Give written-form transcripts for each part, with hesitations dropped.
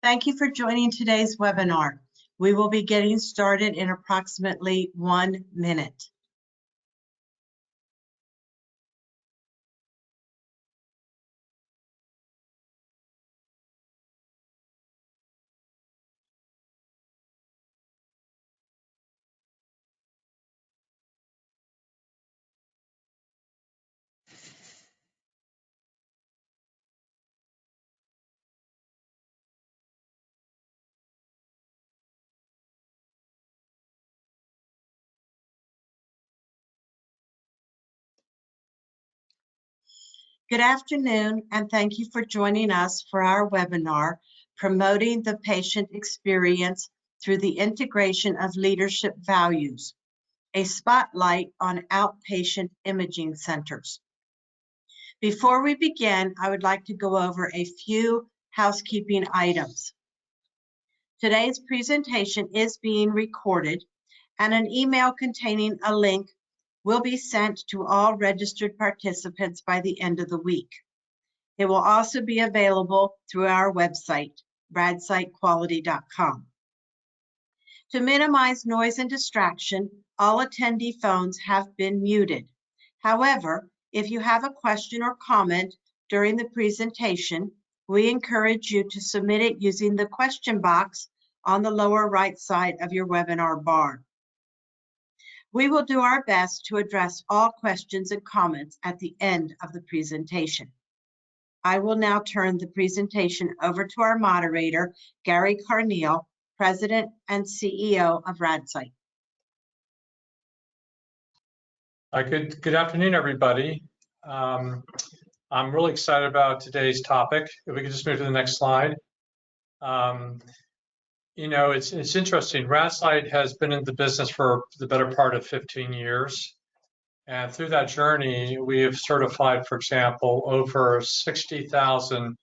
Thank you for joining today's webinar. We will be getting started in approximately 1 minute. Good afternoon, and thank you for joining us for our webinar, Promoting the Patient Experience Through the Integration of Leadership Values, a spotlight on outpatient imaging centers. Before we begin, I would like to go over a few housekeeping items. Today's presentation is being recorded, and an email containing a link will be sent to all registered participants by the end of the week. It will also be available through our website, RadSiteQuality.com. To minimize noise and distraction, all attendee phones have been muted. However, if you have a question or comment during the presentation, we encourage you to submit it using the question box on the lower right side of your webinar bar. We will do our best to address all questions and comments at the end of the presentation. I will now turn the presentation over to our moderator, Garry Carneal, President and CEO of RadSite. Good afternoon, everybody. I'm really excited about today's topic. If we could just move to the next slide. You know, it's interesting. RadSite has been in the business for the better part of 15 years. And through that journey, we have certified, for example, over 60,000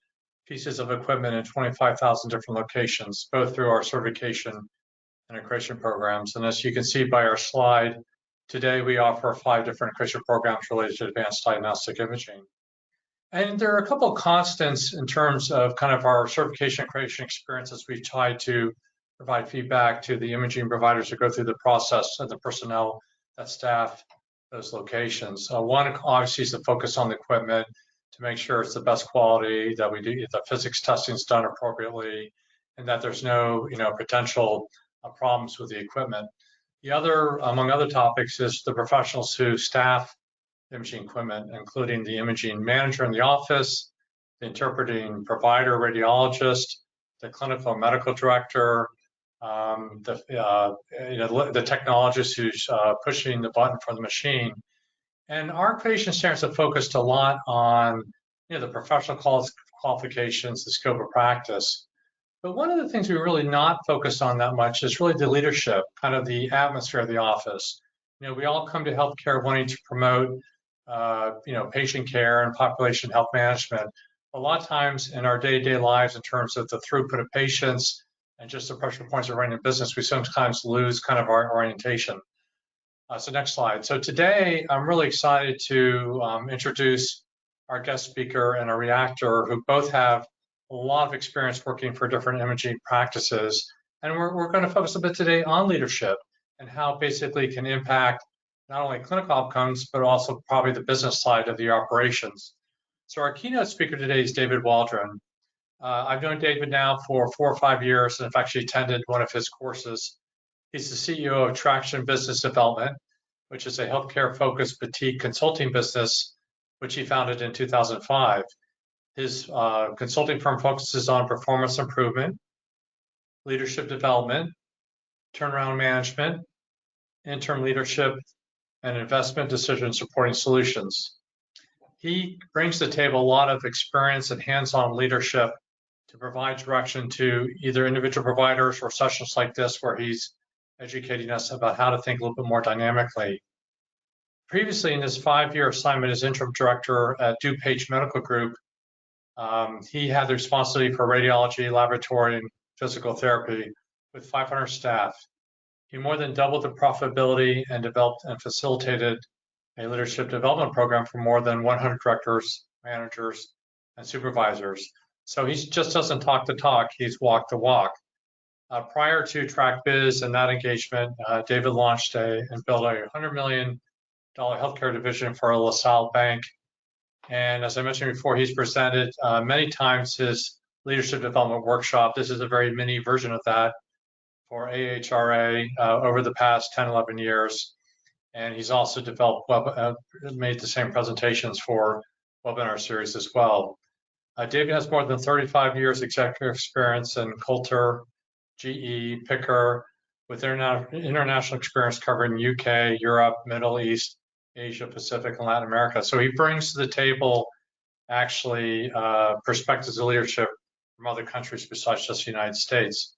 pieces of equipment in 25,000 different locations, both through our certification and accreditation programs. And as you can see by our slide, today we offer 5 different accreditation programs related to advanced diagnostic imaging. And there are a couple of constants in terms of kind of our certification and accreditation experience as we try to provide feedback to the imaging providers that go through the process and the personnel that staff those locations. One, obviously, is the focus on the equipment to make sure it's the best quality, that we do the physics testing is done appropriately, and that there's no potential problems with the equipment. The other, among other topics, is the professionals who staff imaging equipment, including the imaging manager in the office, the interpreting provider, radiologist, the clinical medical director, the technologist who's pushing the button for the machine. And our accreditation standards have focused a lot on the professional qualifications, the scope of practice. But one of the things we really not focused on that much is really the leadership, kind of the atmosphere of the office. We all come to healthcare wanting to promote patient care and population health management. A lot of times in our day-to-day lives, in terms of the throughput of patients and just the pressure points of running a business, we sometimes lose kind of our orientation. So next slide. So today, I'm really excited to introduce our guest speaker and a reactor who both have a lot of experience working for different imaging practices. And we're going to focus a bit today on leadership and how it basically can impact not only clinical outcomes, but also probably the business side of the operations. So our keynote speaker today is David Waldron. I've known David now for 4 or 5 years and I've actually attended one of his courses. He's the CEO of Traction Business Development, which is a healthcare-focused boutique consulting business, which he founded in 2005. His consulting firm focuses on performance improvement, leadership development, turnaround management, interim leadership, and investment decision supporting solutions. He brings to the table a lot of experience and hands-on leadership to provide direction to either individual providers or sessions like this where he's educating us about how to think a little bit more dynamically. Previously, in his 5-year assignment as interim director at DuPage Medical Group, he had the responsibility for radiology, laboratory, and physical therapy with 500 staff. He more than doubled the profitability and developed and facilitated a leadership development program for more than 100 directors, managers, and supervisors. So he just doesn't talk the talk, he's walk the walk. Prior to TrackBiz and that engagement, David launched and built a $100 million healthcare division for a LaSalle bank. And as I mentioned before, he's presented many times his leadership development workshop. This is a very mini version of that for AHRA over the past 10, 11 years. And he's also developed, made the same presentations for webinar series as well. David has more than 35 years executive experience in Coulter, GE, Picker, with international experience covering UK, Europe, Middle East, Asia, Pacific, and Latin America. So he brings to the table actually perspectives of leadership from other countries besides just the United States.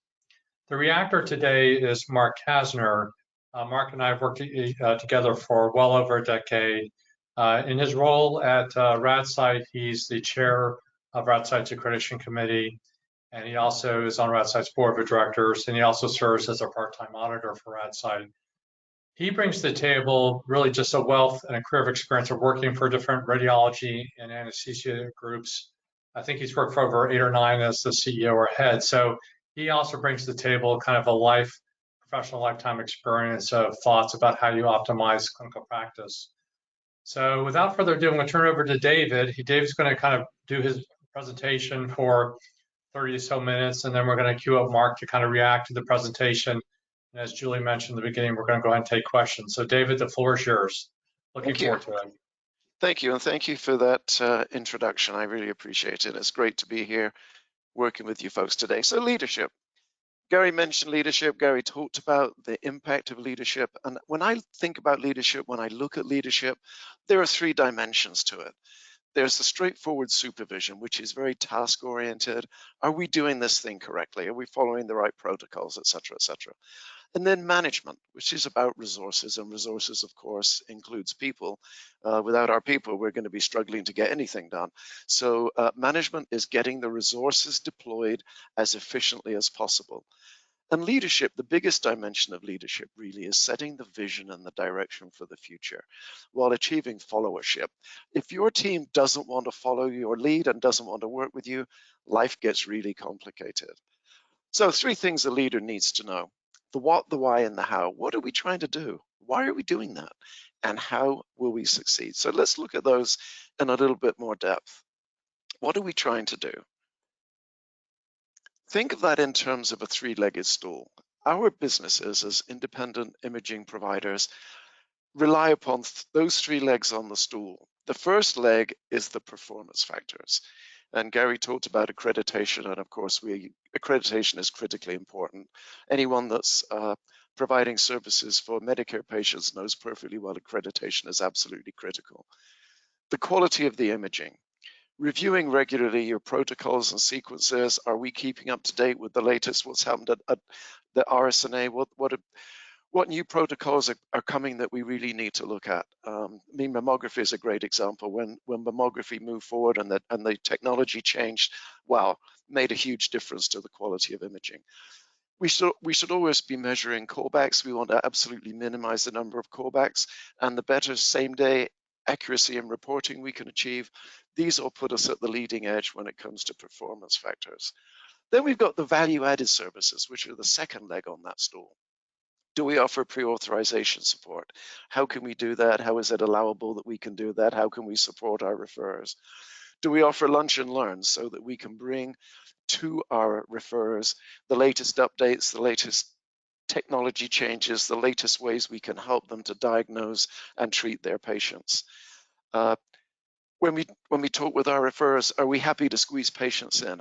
The reactor today is Mark Kassner. Mark and I have worked together for well over a decade. In his role at RadSite, he's the chair of RadSite's Accreditation Committee, and he also is on RadSite's board of directors, and he also serves as a part-time auditor for RadSite. He brings to the table really just a wealth and a career of experience of working for different radiology and anesthesia groups. I think he's worked for over 8 or 9 as the CEO or head. So he also brings to the table kind of a professional lifetime experience of thoughts about how you optimize clinical practice. So without further ado, I'm going to turn it over to David. David's going to kind of do his presentation for 30 or so minutes, and then we're going to queue up Mark to kind of react to the presentation. And as Julie mentioned in the beginning, we're going to go ahead and take questions. So David, the floor is yours. Looking forward to it. Thank you, and thank you for that introduction. I really appreciate it. It's great to be here working with you folks today. So leadership. Garry mentioned leadership. Garry talked about the impact of leadership. And when I think about leadership, when I look at leadership, there are 3 dimensions to it. There's the straightforward supervision, which is very task-oriented. Are we doing this thing correctly? Are we following the right protocols, et cetera, et cetera? And then management, which is about resources, and resources, of course, includes people. Without our people, we're going to be struggling to get anything done. So management is getting the resources deployed as efficiently as possible. And leadership, the biggest dimension of leadership really is setting the vision and the direction for the future while achieving followership. If your team doesn't want to follow your lead and doesn't want to work with you, life gets really complicated. So 3 things a leader needs to know: the what, the why, and the how. What are we trying to do? Why are we doing that? And how will we succeed? So let's look at those in a little bit more depth. What are we trying to do? Think of that in terms of a 3-legged stool. Our businesses as independent imaging providers rely upon those 3 legs on the stool. The first leg is the performance factors. And Garry talked about accreditation, and of course, accreditation is critically important. Anyone that's providing services for Medicare patients knows perfectly well accreditation is absolutely critical. The quality of the imaging. Reviewing regularly your protocols and sequences. Are we keeping up to date with the latest? What's happened at the RSNA? What new protocols are coming that we really need to look at? I mean, mammography is a great example. When mammography moved forward and the technology changed, wow, made a huge difference to the quality of imaging. We should always be measuring callbacks. We want to absolutely minimize the number of callbacks, and the better same-day accuracy and reporting we can achieve. These all put us at the leading edge when it comes to performance factors. Then we've got the value-added services, which are the second leg on that stool. Do we offer pre-authorization support? How can we do that? How is it allowable that we can do that? How can we support our referrers? Do we offer lunch and learn so that we can bring to our referrers the latest updates, the latest technology changes, the latest ways we can help them to diagnose and treat their patients? When we talk with our referrers, are we happy to squeeze patients in?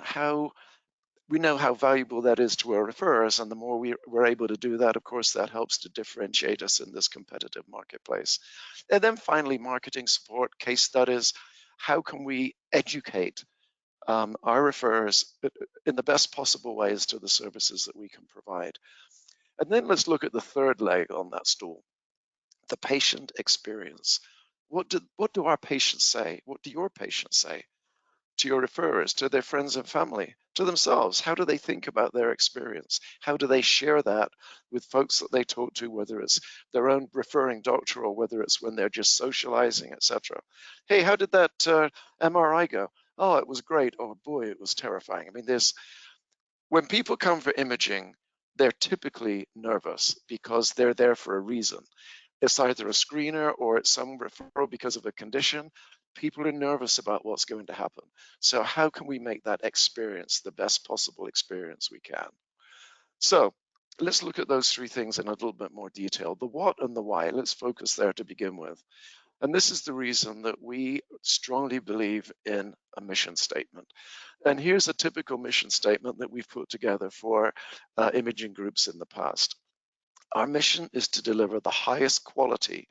We know how valuable that is to our referrers, and the more we're able to do that, of course, that helps to differentiate us in this competitive marketplace. And then finally, marketing support, case studies. How can we educate our referrers in the best possible ways to the services that we can provide? And then let's look at the third leg on that stool, the patient experience. What do our patients say? What do your patients say to your referrers, to their friends and family, to themselves? How do they think about their experience? How do they share that with folks that they talk to, whether it's their own referring doctor or whether it's when they're just socializing, etc.? Hey, how did that MRI go? oh, it was great, or boy, it was terrifying. I mean, when people come for imaging, they're typically nervous because they're there for a reason. It's either a screener or it's some referral because of a condition. People are nervous about what's going to happen. So how can we make that experience the best possible experience we can? So let's look at those three things in a little bit more detail. The what and the why, let's focus there to begin with. And this is the reason that we strongly believe in a mission statement. And here's a typical mission statement that we've put together for imaging groups in the past. Our mission is to deliver the highest quality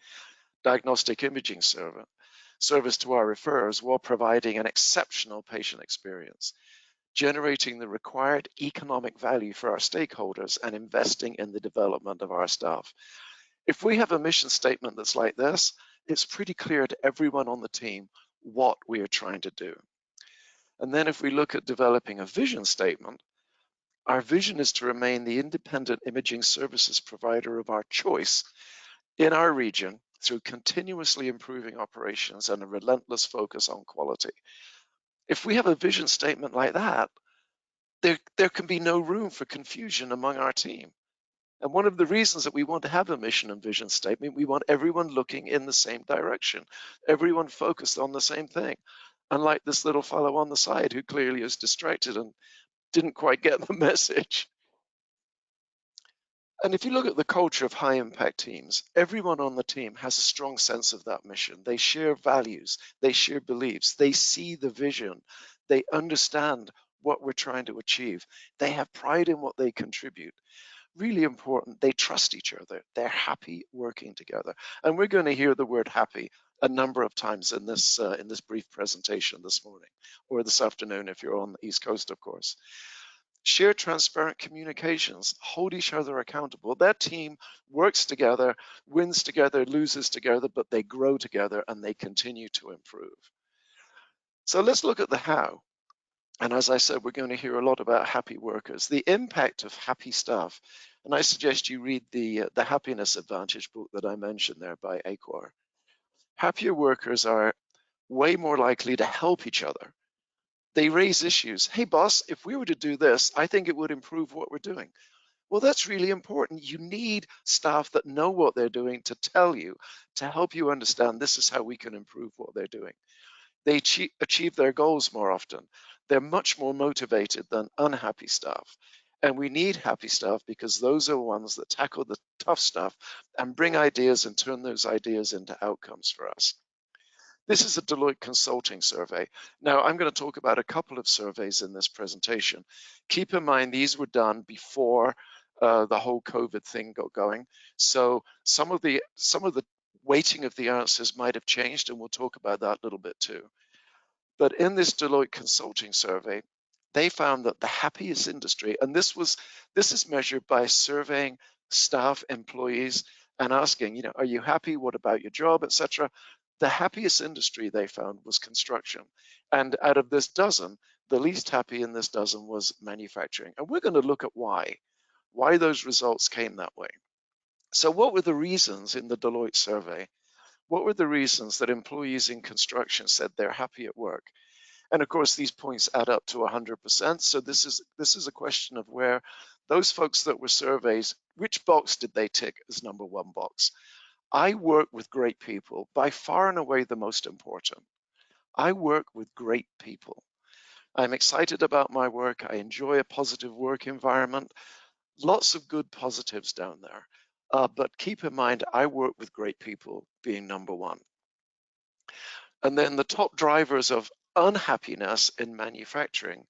diagnostic imaging service to our referrers while providing an exceptional patient experience, generating the required economic value for our stakeholders, and investing in the development of our staff. If we have a mission statement that's like this, it's pretty clear to everyone on the team what we are trying to do. And then if we look at developing a vision statement, our vision is to remain the independent imaging services provider of our choice in our region through continuously improving operations and a relentless focus on quality. If we have a vision statement like that, there can be no room for confusion among our team. And one of the reasons that we want to have a mission and vision statement, we want everyone looking in the same direction, everyone focused on the same thing. Unlike this little fellow on the side who clearly is distracted and didn't quite get the message. And if you look at the culture of high impact teams, everyone on the team has a strong sense of that mission. They share values, they share beliefs, they see the vision, they understand what we're trying to achieve. They have pride in what they contribute. Really important, they trust each other. They're happy working together. And we're going to hear the word happy a number of times in this brief presentation this morning, or this afternoon if you're on the East Coast, of course. Share transparent communications, hold each other accountable. That team works together, wins together, loses together, but they grow together and they continue to improve. So let's look at the how. And as I said, we're going to hear a lot about happy workers, the impact of happy staff. And I suggest you read the Happiness Advantage book that I mentioned there by Acquar. Happier workers are way more likely to help each other. They raise issues. Hey, boss, if we were to do this, I think it would improve what we're doing. Well, that's really important. You need staff that know what they're doing to tell you, to help you understand this is how we can improve what they're doing. They achieve their goals more often. They're much more motivated than unhappy staff. And we need happy staff because those are the ones that tackle the tough stuff and bring ideas and turn those ideas into outcomes for us. This is a Deloitte consulting survey. Now, I'm going to talk about a couple of surveys in this presentation. Keep in mind, these were done before the whole COVID thing got going. So some of the weighting of the answers might have changed, and we'll talk about that a little bit too. But in this Deloitte consulting survey, they found that the happiest industry, and this is measured by surveying staff, employees, and asking, are you happy? What about your job, etc. The happiest industry they found was construction. And out of this dozen, the least happy in this dozen was manufacturing. And we're going to look at why those results came that way. So what were the reasons in the Deloitte survey? What were the reasons that employees in construction said they're happy at work? And of course, these points add up to 100%. So this is a question of where those folks that were surveyed, which box did they tick as number one box? I work with great people, by far and away the most important. I work with great people. I'm excited about my work. I enjoy a positive work environment. Lots of good positives down there. But keep in mind, I work with great people being number one. And then the top drivers of unhappiness in manufacturing.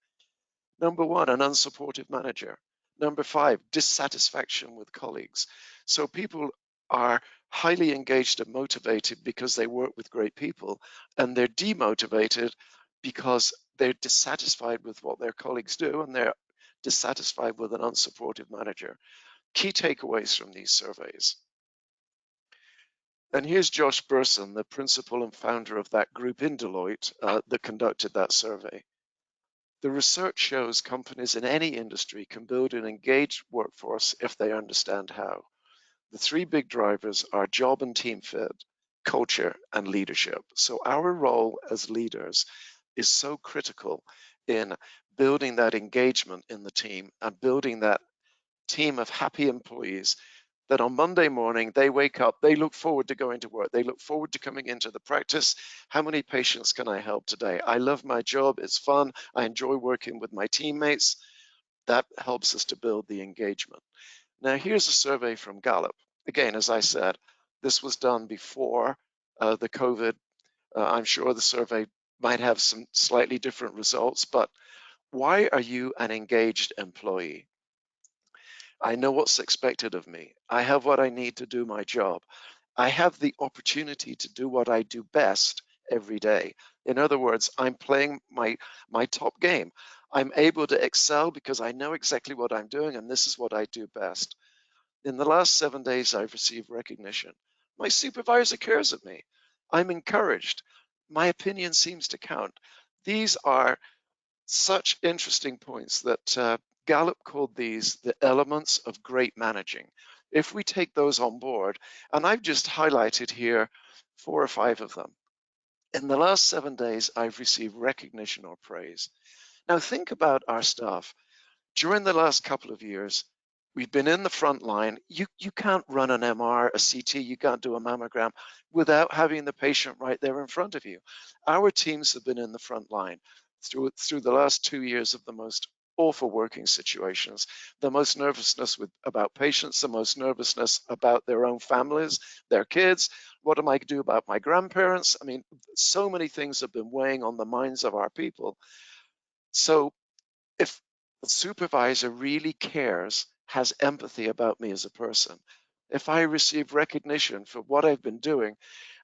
Number one, an unsupportive manager. Number 5, dissatisfaction with colleagues. So people are highly engaged and motivated because they work with great people, and they're demotivated because they're dissatisfied with what their colleagues do, and they're dissatisfied with an unsupportive manager. Key takeaways from these surveys. And here's Josh Burson, the principal and founder of that group in Deloitte that conducted that survey. The research shows companies in any industry can build an engaged workforce if they understand how. The 3 big drivers are job and team fit, culture, and leadership. So our role as leaders is so critical in building that engagement in the team and building that team of happy employees that on Monday morning, they wake up, they look forward to going to work, they look forward to coming into the practice. How many patients can I help today? I love my job, it's fun, I enjoy working with my teammates. That helps us to build the engagement. Now, here's a survey from Gallup. Again, as I said, this was done before the COVID. I'm sure the survey might have some slightly different results, but why are you an engaged employee? I know what's expected of me. I have what I need to do my job. I have the opportunity to do what I do best every day. In other words, I'm playing my top game. I'm able to excel because I know exactly what I'm doing, and this is what I do best. In the last 7 days, I've received recognition. My supervisor cares of me. I'm encouraged. My opinion seems to count. These are such interesting points that Gallup called these the elements of great managing. If we take those on board, and I've just highlighted here 4 or 5 of them. In the last 7 days, I've received recognition or praise. Now think about our staff. During the last couple of years, we've been in the front line. You can't run an MR, a CT, you can't do a mammogram without having the patient right there in front of you. Our teams have been in the front line through the last 2 years of the most awful working situations, the most nervousness about patients, the most nervousness about their own families, their kids. What am I going to do about my grandparents? I mean, so many things have been weighing on the minds of our people. So if the supervisor really cares, has empathy about me as a person, if I receive recognition for what I've been doing,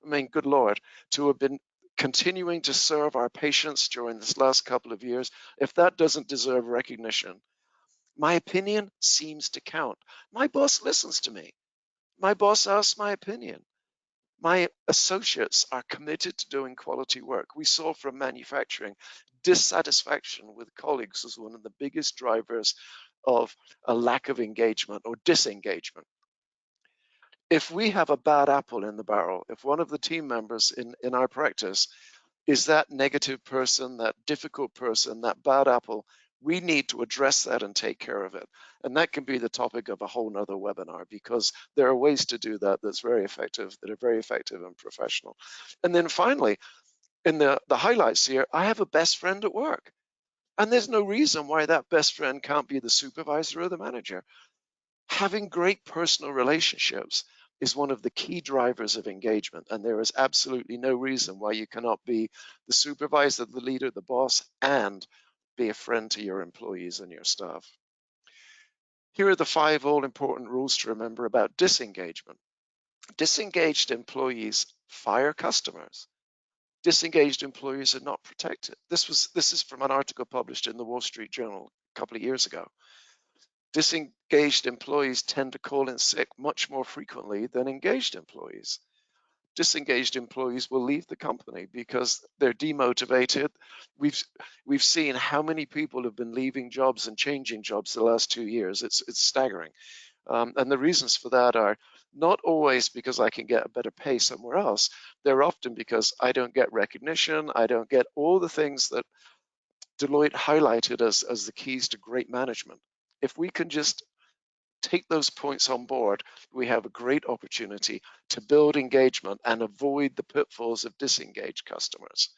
I mean, good Lord, to have been continuing to serve our patients during this last couple of years, if that doesn't deserve recognition, my opinion seems to count. My boss listens to me. My boss asks my opinion. My associates are committed to doing quality work. We saw from manufacturing, dissatisfaction with colleagues was one of the biggest drivers of a lack of engagement or disengagement. If we have a bad apple in the barrel, if one of the team members in our practice is that negative person, that difficult person, that bad apple, we need to address that and take care of it. And that can be the topic of a whole nother webinar, because there are ways to do that that are very effective and professional. And then finally, in the highlights here, I have a best friend at work. And there's no reason why that best friend can't be the supervisor or the manager. Having great personal relationships is one of the key drivers of engagement, and there is absolutely no reason why you cannot be the supervisor, the leader, the boss, and be a friend to your employees and your staff. Here are the 5 all-important rules to remember about disengagement. Disengaged employees fire customers. Disengaged employees are not protected. This is from an article published in the Wall Street Journal a couple of years ago. Disengaged employees tend to call in sick much more frequently than engaged employees. Disengaged employees will leave the company because they're demotivated. We've seen how many people have been leaving jobs and changing jobs the last 2 years. It's staggering. And the reasons for that are not always because I can get a better pay somewhere else. They're often because I don't get recognition. I don't get all the things that Deloitte highlighted as the keys to great management. If we can just take those points on board, we have a great opportunity to build engagement and avoid the pitfalls of disengaged customers.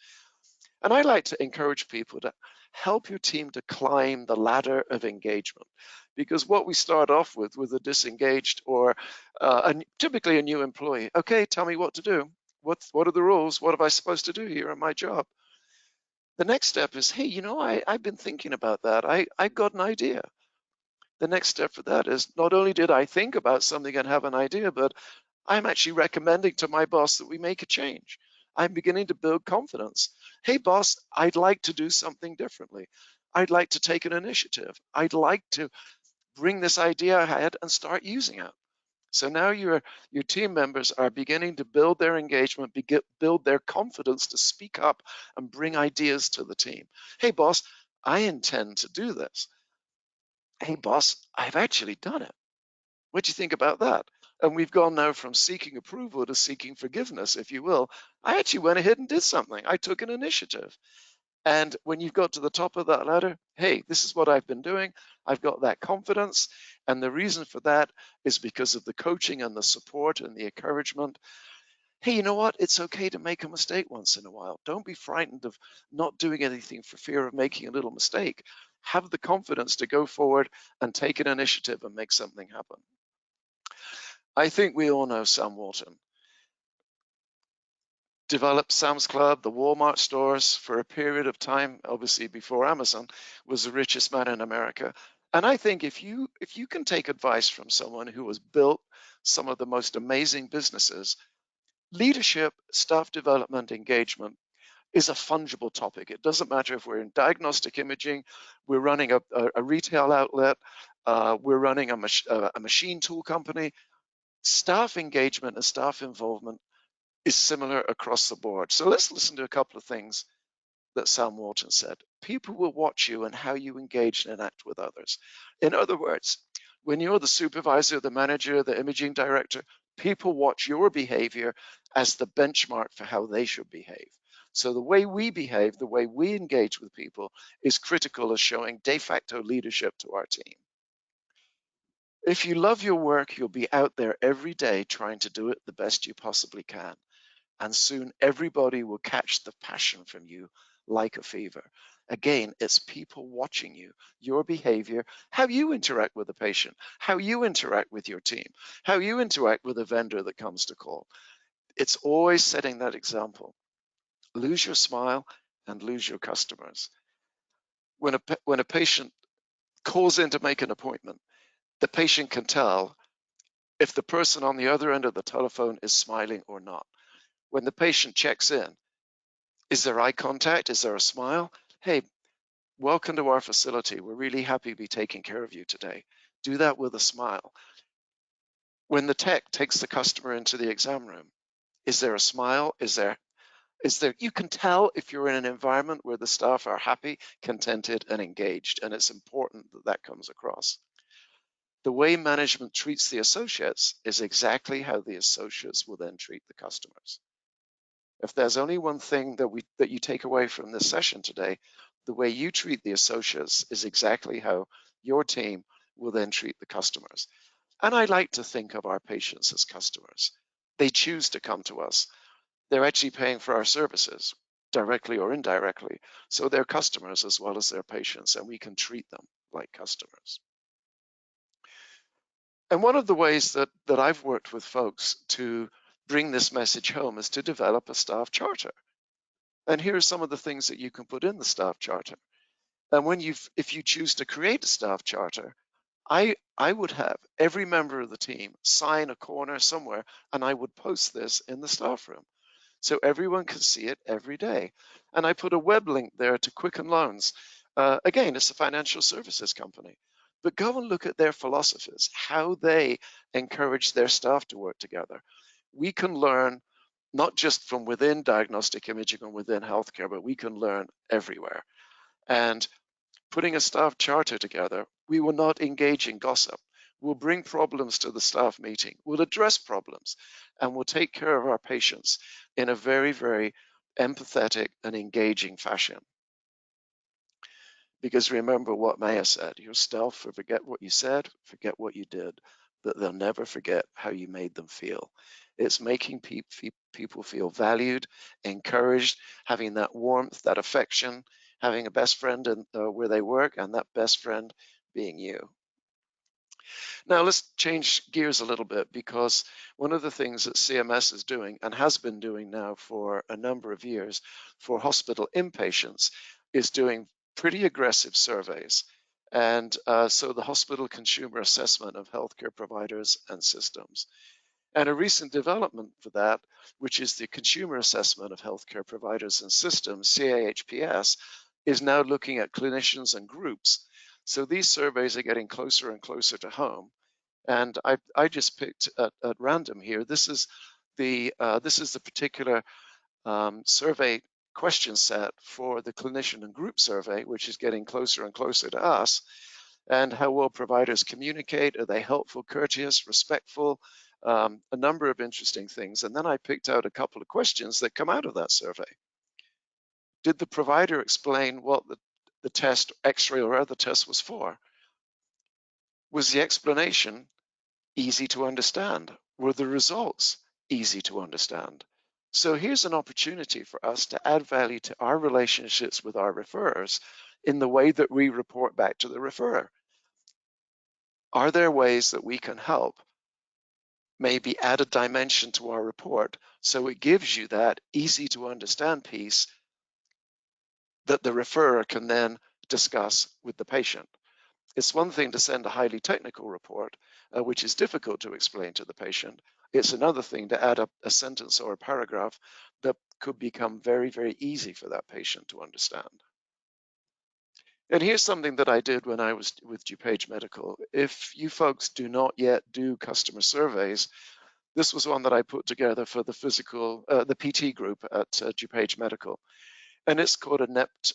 And I like to encourage people to help your team to climb the ladder of engagement, because what we start off with a disengaged or typically a new employee, okay, tell me what to do. What are the rules? What am I supposed to do here in my job? The next step is, hey, you know, I've been thinking about that. I got an idea. The next step for that is not only did I think about something and have an idea, but I'm actually recommending to my boss that we make a change. I'm beginning to build confidence. Hey, boss, I'd like to do something differently. I'd like to take an initiative. I'd like to bring this idea ahead and start using it. So now your team members are beginning to build their engagement, build their confidence to speak up and bring ideas to the team. Hey, boss, I intend to do this. Hey, boss, I've actually done it. What do you think about that? And we've gone now from seeking approval to seeking forgiveness, if you will. I actually went ahead and did something. I took an initiative. And when you've got to the top of that ladder, hey, this is what I've been doing. I've got that confidence. And the reason for that is because of the coaching and the support and the encouragement. Hey, you know what? It's okay to make a mistake once in a while. Don't be frightened of not doing anything for fear of making a little mistake. Have the confidence to go forward and take an initiative and make something happen. I think we all know Sam Walton. Developed Sam's Club, the Walmart stores for a period of time, obviously before Amazon, was the richest man in America. And I think if you can take advice from someone who has built some of the most amazing businesses, leadership, staff development, engagement is a fungible topic. It doesn't matter if we're in diagnostic imaging, we're running a retail outlet, we're running a machine tool company. Staff engagement and staff involvement is similar across the board. So let's listen to a couple of things that Sam Walton said. People will watch you and how you engage and interact with others. In other words, when you're the supervisor, the manager, the imaging director, people watch your behavior as the benchmark for how they should behave. So the way we behave, the way we engage with people is critical as showing de facto leadership to our team. If you love your work, you'll be out there every day trying to do it the best you possibly can. And soon everybody will catch the passion from you like a fever. Again, it's people watching you, your behavior, how you interact with a patient, how you interact with your team, how you interact with a vendor that comes to call. It's always setting that example. Lose your smile and lose your customers. When a patient calls in to make an appointment, the patient can tell if the person on the other end of the telephone is smiling or not. When the patient checks in, is there eye contact? Is there a smile? Hey, welcome to our facility. We're really happy to be taking care of you today. Do that with a smile. When the tech takes the customer into the exam room, is there a smile? Is there, you can tell if you're in an environment where the staff are happy, contented, and engaged, and it's important that that comes across. The way management treats the associates is exactly how the associates will then treat the customers. If there's only one thing that you take away from this session today, the way you treat the associates is exactly how your team will then treat the customers. And I like to think of our patients as customers. They choose to come to us. They're actually paying for our services, directly or indirectly. So they're customers as well as their patients, and we can treat them like customers. And one of the ways that I've worked with folks to bring this message home is to develop a staff charter. And here are some of the things that you can put in the staff charter. And if you choose to create a staff charter, I would have every member of the team sign a corner somewhere, and I would post this in the staff room so everyone can see it every day. And I put a web link there to Quicken Loans. Again, it's a financial services company, but go and look at their philosophies, how they encourage their staff to work together. We can learn not just from within diagnostic imaging and within healthcare, but we can learn everywhere. And putting a staff charter together, we will not engage in gossip. We'll bring problems to the staff meeting. We'll address problems, and we'll take care of our patients in a very, very empathetic and engaging fashion. Because remember what Maya said, your staff will forget what you said, forget what you did, but they'll never forget how you made them feel. It's making people feel valued, encouraged, having that warmth, that affection, having a best friend where they work, and that best friend being you. Now let's change gears a little bit, because one of the things that CMS is doing and has been doing now for a number of years for hospital inpatients is doing pretty aggressive surveys. And so the hospital consumer assessment of healthcare providers and systems. And a recent development for that, which is the consumer assessment of healthcare providers and systems, CAHPS, is now looking at clinicians and groups. So these surveys are getting closer and closer to home. And I just picked at random here. This is the particular survey question set for the clinician and group survey, which is getting closer and closer to us. And how well providers communicate. Are they helpful, courteous, respectful? A number of interesting things. And then I picked out a couple of questions that come out of that survey. Did the provider explain what the test, X-ray or other test was for? Was the explanation easy to understand? Were the results easy to understand? So here's an opportunity for us to add value to our relationships with our referrers in the way that we report back to the referrer. Are there ways that we can help maybe add a dimension to our report so it gives you that easy to understand piece that the referrer can then discuss with the patient? It's one thing to send a highly technical report, which is difficult to explain to the patient. It's another thing to add up a sentence or a paragraph that could become very, very easy for that patient to understand. And here's something that I did when I was with DuPage Medical. If you folks do not yet do customer surveys, this was one that I put together for the the PT group at DuPage Medical. And it's called a NEPT.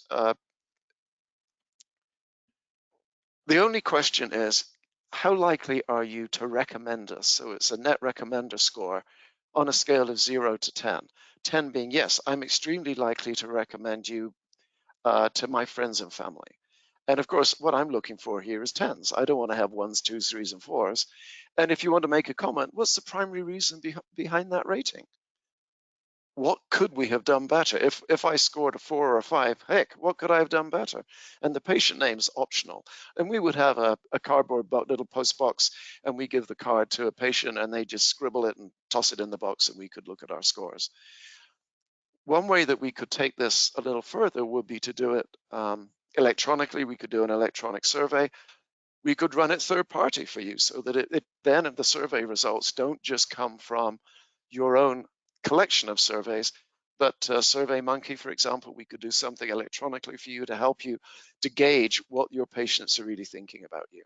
The only question is, how likely are you to recommend us? So it's a net recommender score on a scale of 0 to 10. 10 being, yes, I'm extremely likely to recommend you to my friends and family. And of course, what I'm looking for here is 10s. I don't want to have 1s, 2s, 3s, and 4s. And if you want to make a comment, what's the primary reason behind that rating? What could we have done better? If I scored a 4 or a 5, heck, what could I have done better? And the patient name's optional. And we would have a cardboard little post box, and we give the card to a patient, and they just scribble it and toss it in the box, and we could look at our scores. One way that we could take this a little further would be to do it electronically. We could do an electronic survey. We could run it third party for you so that then the survey results don't just come from your own collection of surveys, but SurveyMonkey, for example, we could do something electronically for you to help you to gauge what your patients are really thinking about you,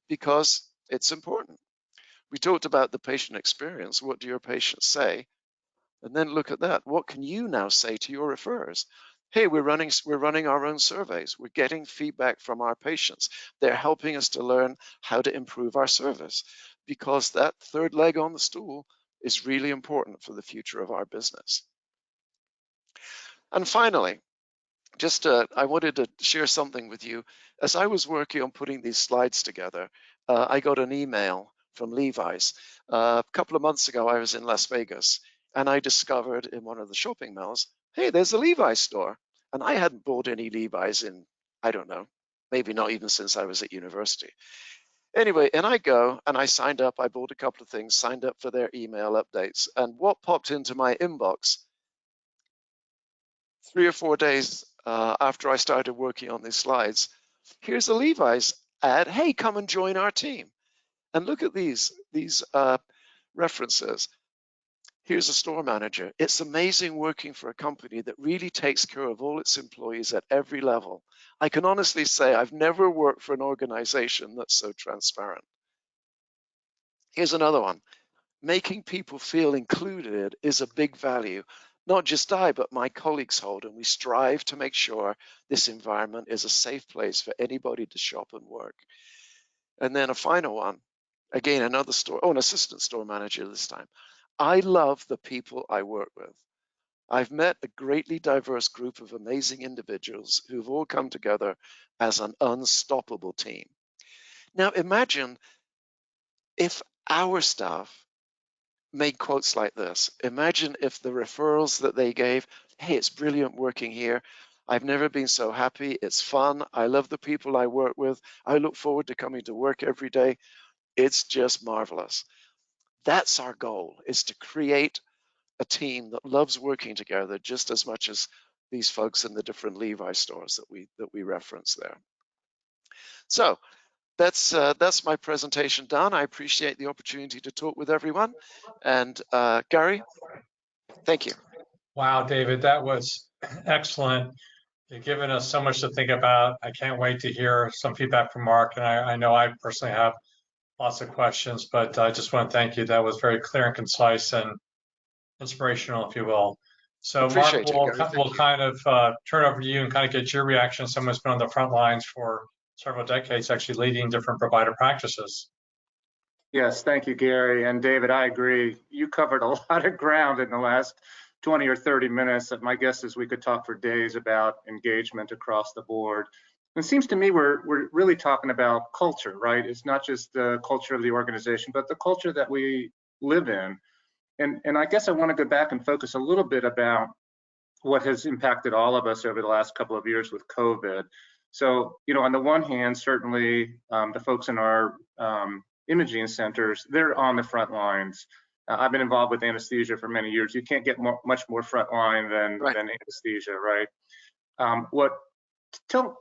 because it's important. We talked about the patient experience. What do your patients say? And then look at that. What can you now say to your referrers? Hey, we're running our own surveys. We're getting feedback from our patients. They're helping us to learn how to improve our service, because that third leg on the stool is really important for the future of our business. And finally, I wanted to share something with you. As I was working on putting these slides together, I got an email from Levi's. A couple of months ago, I was in Las Vegas, and I discovered in one of the shopping malls, hey, there's a Levi's store. And I hadn't bought any Levi's in, I don't know, maybe not even since I was at university. Anyway, and I go and I signed up. I bought a couple of things, signed up for their email updates. And what popped into my inbox 3 or 4 days after I started working on these slides, here's a Levi's ad. Hey, come and join our team. And look at these references. Here's a store manager. It's amazing working for a company that really takes care of all its employees at every level. I can honestly say I've never worked for an organization that's so transparent. Here's another one. Making people feel included is a big value. Not just I, but my colleagues hold, and we strive to make sure this environment is a safe place for anybody to shop and work. And then a final one, again, another store, an assistant store manager this time. I love the people I work with. I've met a greatly diverse group of amazing individuals who've all come together as an unstoppable team. Now imagine if our staff made quotes like this. Imagine if the referrals that they gave, hey, it's brilliant working here. I've never been so happy. It's fun. I love the people I work with. I look forward to coming to work every day. It's just marvelous. That's our goal, is to create a team that loves working together just as much as these folks in the different Levi stores that we reference there. So that's my presentation done. I appreciate the opportunity to talk with everyone. And Garry, thank you. Wow, David, that was excellent. You've given us so much to think about. I can't wait to hear some feedback from Mark. And I know I personally have lots of questions, but I just want to thank you. That was very clear and concise and inspirational, if you will. So Mark, we'll kind of turn over to you and kind of get your reaction. Someone's been on the front lines for several decades, actually leading different provider practices. Yes, thank you, Garry. And David, I agree. You covered a lot of ground in the last 20 or 30 minutes. My guess is we could talk for days about engagement across the board. And it seems to me we're really talking about culture, right? It's not just the culture of the organization, but the culture that we live in. And I guess I want to go back and focus a little bit about what has impacted all of us over the last couple of years with COVID. So, on the one hand, certainly the folks in our imaging centers, they're on the front lines. I've been involved with anesthesia for many years. You can't get much more front line than anesthesia, right?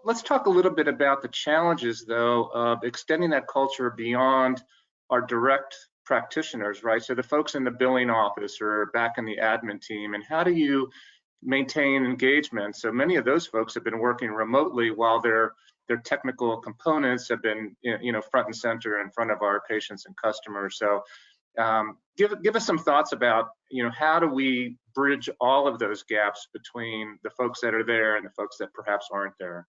Let's talk a little bit about the challenges, though, of extending that culture beyond our direct practitioners, right? So the folks in the billing office or back in the admin team, and how do you maintain engagement? So many of those folks have been working remotely while their technical components have been, front and center in front of our patients and customers. So give us some thoughts about, how do we bridge all of those gaps between the folks that are there and the folks that perhaps aren't there?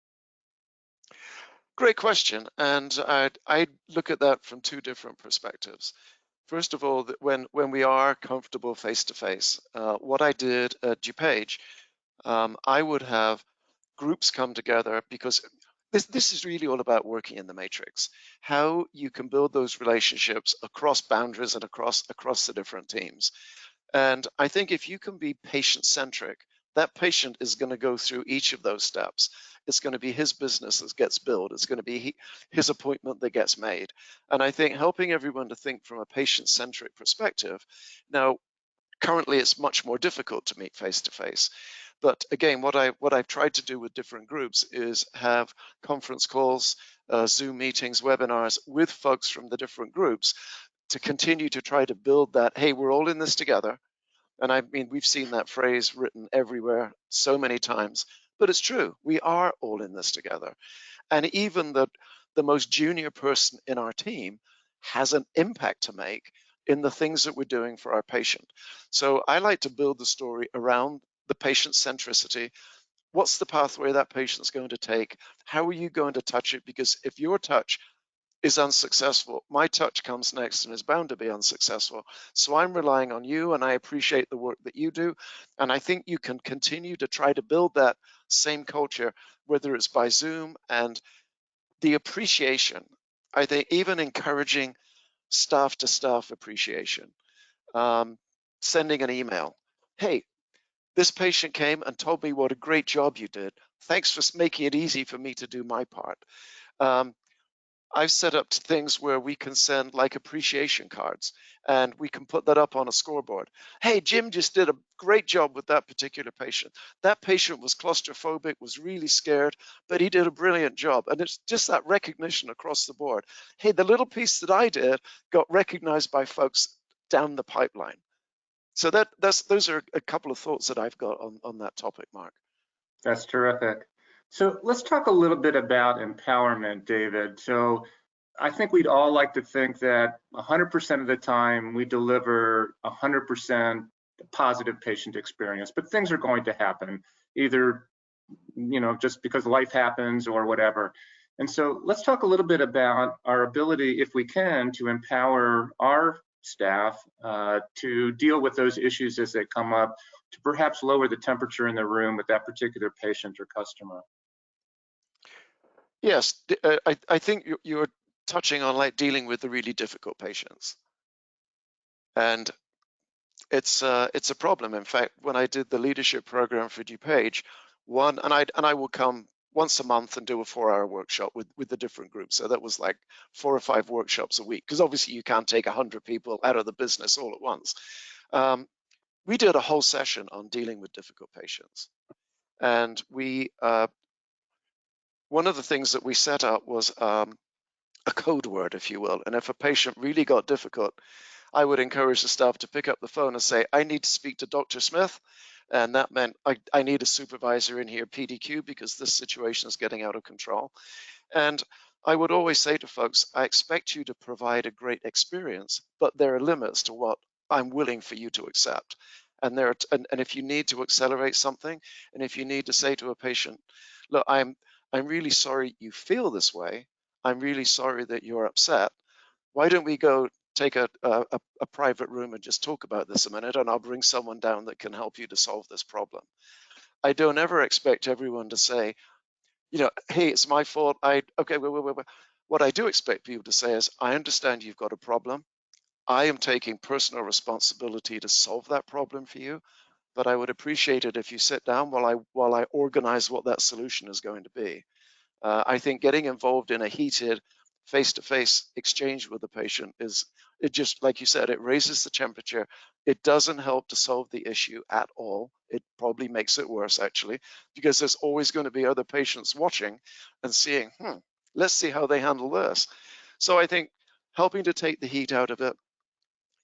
Great question. And I look at that from two different perspectives. First of all, when we are comfortable face-to-face, what I did at DuPage, I would have groups come together, because this is really all about working in the matrix, how you can build those relationships across boundaries and across the different teams. And I think if you can be patient-centric, that patient is going to go through each of those steps. It's going to be his business that gets billed. It's going to be his appointment that gets made. And I think helping everyone to think from a patient-centric perspective. Now, currently, it's much more difficult to meet face-to-face. But again, what I've tried to do with different groups is have conference calls, Zoom meetings, webinars with folks from the different groups to continue to try to build that, hey, we're all in this together. And I mean, we've seen that phrase written everywhere so many times, but it's true. We are all in this together. And even the most junior person in our team has an impact to make in the things that we're doing for our patient. So I like to build the story around the patient centricity. What's the pathway that patient's going to take? How are you going to touch it? Because if your touch is unsuccessful, my touch comes next and is bound to be unsuccessful. So I'm relying on you, and I appreciate the work that you do. And I think you can continue to try to build that same culture, whether it's by Zoom, and the appreciation. I think even encouraging staff to staff appreciation, sending an email. Hey, this patient came and told me what a great job you did. Thanks for making it easy for me to do my part. I've set up things where we can send like appreciation cards, and we can put that up on a scoreboard. Hey, Jim just did a great job with that particular patient. That patient was claustrophobic, was really scared, but he did a brilliant job. And it's just that recognition across the board. Hey, the little piece that I did got recognized by folks down the pipeline. So those are a couple of thoughts that I've got on that topic, Mark. That's terrific. So let's talk a little bit about empowerment, David. So I think we'd all like to think that 100% of the time we deliver 100% positive patient experience, but things are going to happen, either just because life happens or whatever. And so let's talk a little bit about our ability, if we can, to empower our staff to deal with those issues as they come up, to perhaps lower the temperature in the room with that particular patient or customer. Yes, I think you're touching on like dealing with the really difficult patients, and it's a problem. In fact, when I did the leadership program for DuPage, I will come once a month and do a 4-hour workshop with the different groups. So that was like 4 or 5 workshops a week, because obviously you can't take 100 people out of the business all at once. We did a whole session on dealing with difficult patients, and one of the things that we set up was a code word, if you will. And if a patient really got difficult, I would encourage the staff to pick up the phone and say, I need to speak to Dr. Smith. And that meant I need a supervisor in here, PDQ, because this situation is getting out of control. And I would always say to folks, I expect you to provide a great experience, but there are limits to what I'm willing for you to accept. And if you need to accelerate something, and if you need to say to a patient, look, I'm really sorry you feel this way. I'm really sorry that you're upset. Why don't we go take a private room and just talk about this a minute, and I'll bring someone down that can help you to solve this problem. I don't ever expect everyone to say, you know, hey, it's my fault. Okay, wait. What I do expect people to say is, I understand you've got a problem. I am taking personal responsibility to solve that problem for you, but I would appreciate it if you sit down while I organize what that solution is going to be. I think getting involved in a heated face-to-face exchange with the patient it just, like you said, it raises the temperature. It doesn't help to solve the issue at all. It probably makes it worse, actually, because there's always going to be other patients watching and seeing, let's see how they handle this. So I think helping to take the heat out of it.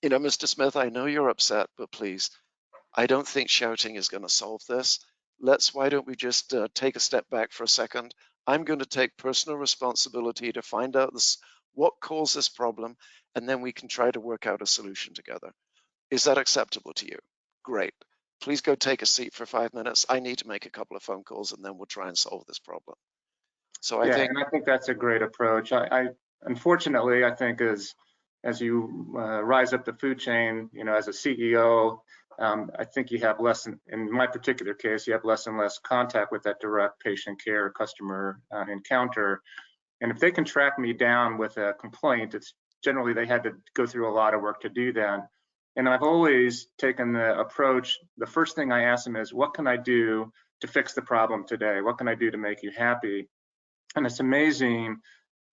You know, Mr. Smith, I know you're upset, but please, I don't think shouting is going to solve this. Why don't we just take a step back for a second? I'm going to take personal responsibility to find out what caused this problem, and then we can try to work out a solution together. Is that acceptable to you? Great. Please go take a seat for 5 minutes. I need to make a couple of phone calls, and then we'll try and solve this problem. So I think that's a great approach. Unfortunately, I think as you rise up the food chain, you know, as a CEO, I think you have in my particular case, you have less and less contact with that direct patient care customer encounter. And if they can track me down with a complaint, it's generally they had to go through a lot of work to do that. And I've always taken the approach, the first thing I ask them is, what can I do to fix the problem today? What can I do to make you happy? And it's amazing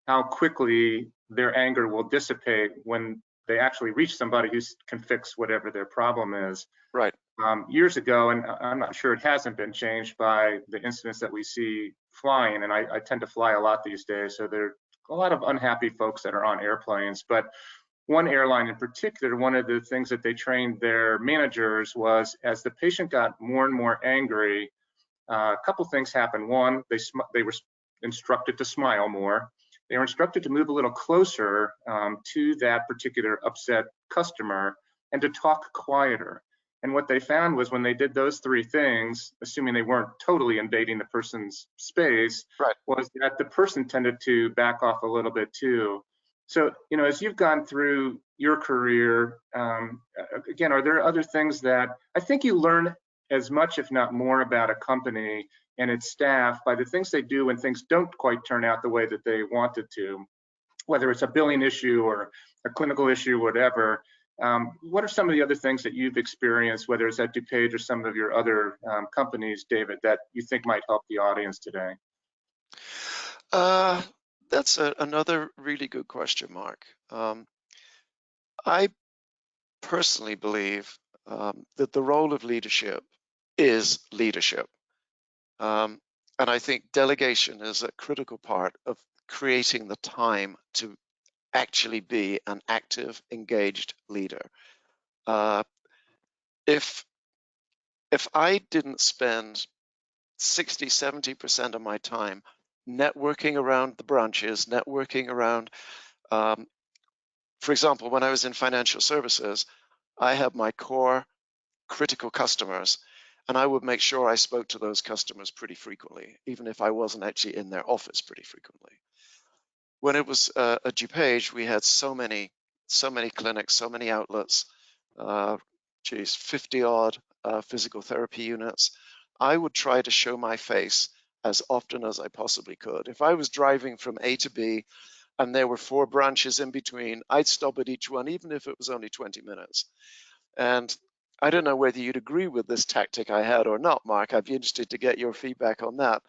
how quickly their anger will dissipate when they actually reach somebody who can fix whatever their problem is. Right. Years ago, and I'm not sure it hasn't been changed by the incidents that we see flying, and I tend to fly a lot these days, so there are a lot of unhappy folks that are on airplanes. But one airline in particular, one of the things that they trained their managers was, as the patient got more and more angry, a couple things happened. One, they were instructed to smile more. They were instructed to move a little closer to that particular upset customer and to talk quieter. And what they found was when they did those three things, assuming they weren't totally invading the person's space, right, was that the person tended to back off a little bit too. So, you know, as you've gone through your career, again, are there other things that I think you learn as much, if not more, about a company and its staff by the things they do when things don't quite turn out the way that they wanted to, whether it's a billing issue or a clinical issue, whatever. What are some of the other things that you've experienced, whether it's at DuPage or some of your other companies, David, that you think might help the audience today? That's another really good question, Mark. I personally believe that the role of leadership is leadership. And I think delegation is a critical part of creating the time to actually be an active, engaged leader. If I didn't spend 60, 70% of my time networking around the branches, networking around, for example, when I was in financial services, I had my core critical customers, and I would make sure I spoke to those customers pretty frequently, even if I wasn't actually in their office pretty frequently. When it was at DuPage, we had so many clinics, so many outlets, 50 odd physical therapy units. I would try to show my face as often as I possibly could. If I was driving from A to B and there were 4 branches in between, I'd stop at each one, even if it was only 20 minutes. And I don't know whether you'd agree with this tactic I had or not, Mark. I'd be interested to get your feedback on that.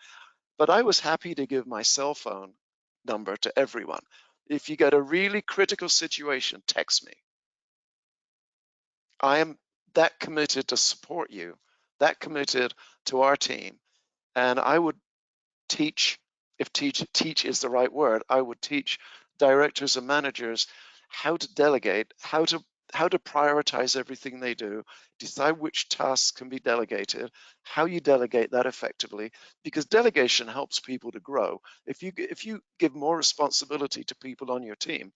But I was happy to give my cell phone number to everyone. If you get a really critical situation, text me. I am that committed to support you, that committed to our team. And I would teach, if teach is the right word, I would teach directors and managers how to delegate, how to prioritize everything they do, decide which tasks can be delegated, how you delegate that effectively, because delegation helps people to grow. If you give more responsibility to people on your team,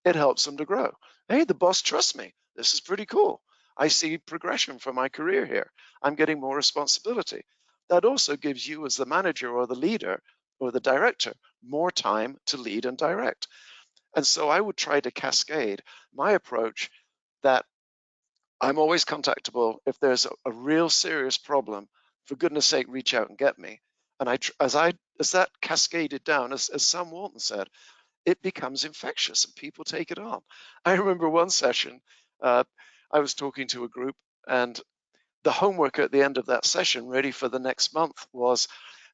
it helps them to grow. Hey, the boss trusts me. This is pretty cool. I see progression for my career here. I'm getting more responsibility. That also gives you as the manager or the leader or the director more time to lead and direct. And so I would try to cascade my approach that I'm always contactable. If there's a real serious problem, for goodness sake, reach out and get me. And as that cascaded down, as Sam Walton said, it becomes infectious and people take it on. I remember one session, I was talking to a group, and the homework at the end of that session, ready for the next month, was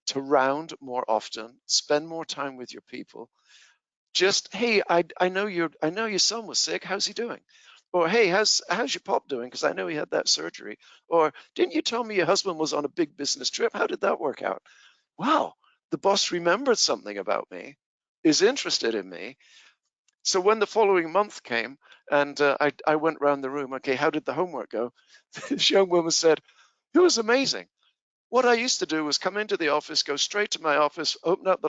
to round more often, spend more time with your people. Just, hey, I know your son was sick. How's he doing? Or, hey, how's your pop doing? Because I know he had that surgery. Or, didn't you tell me your husband was on a big business trip? How did that work out? Wow, the boss remembered something about me, is interested in me. So when the following month came and I went around the room, okay, how did the homework go? This young woman said, it was amazing. What I used to do was come into the office, go straight to my office, open up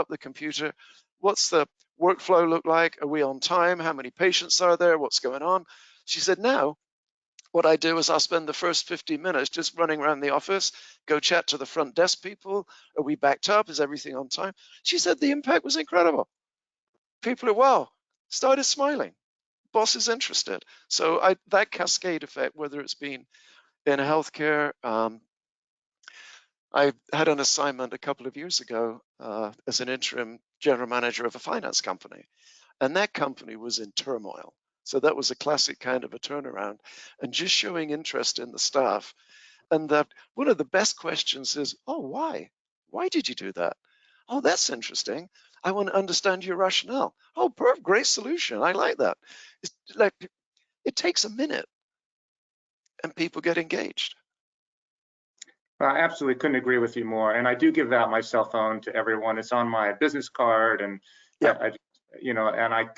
the computer. What's the workflow look like? Are we on time? How many patients are there? What's going on? She said, now what I do is I'll spend the first 15 minutes just running around the office, go chat to the front desk people. Are we backed up? Is everything on time? She said the impact was incredible. People are, wow, started smiling. Boss is interested. So that cascade effect, whether it's been in healthcare, I had an assignment a couple of years ago as an interim general manager of a finance company, and that company was in turmoil. So that was a classic kind of a turnaround, and just showing interest in the staff. And that one of the best questions is, oh, why? Why did you do that? Oh, that's interesting. I want to understand your rationale. Oh, perfect, great solution. I like that. It's like, it takes a minute and people get engaged. I absolutely couldn't agree with you more. And I do give out my cell phone to everyone. It's on my business card, and Yeah.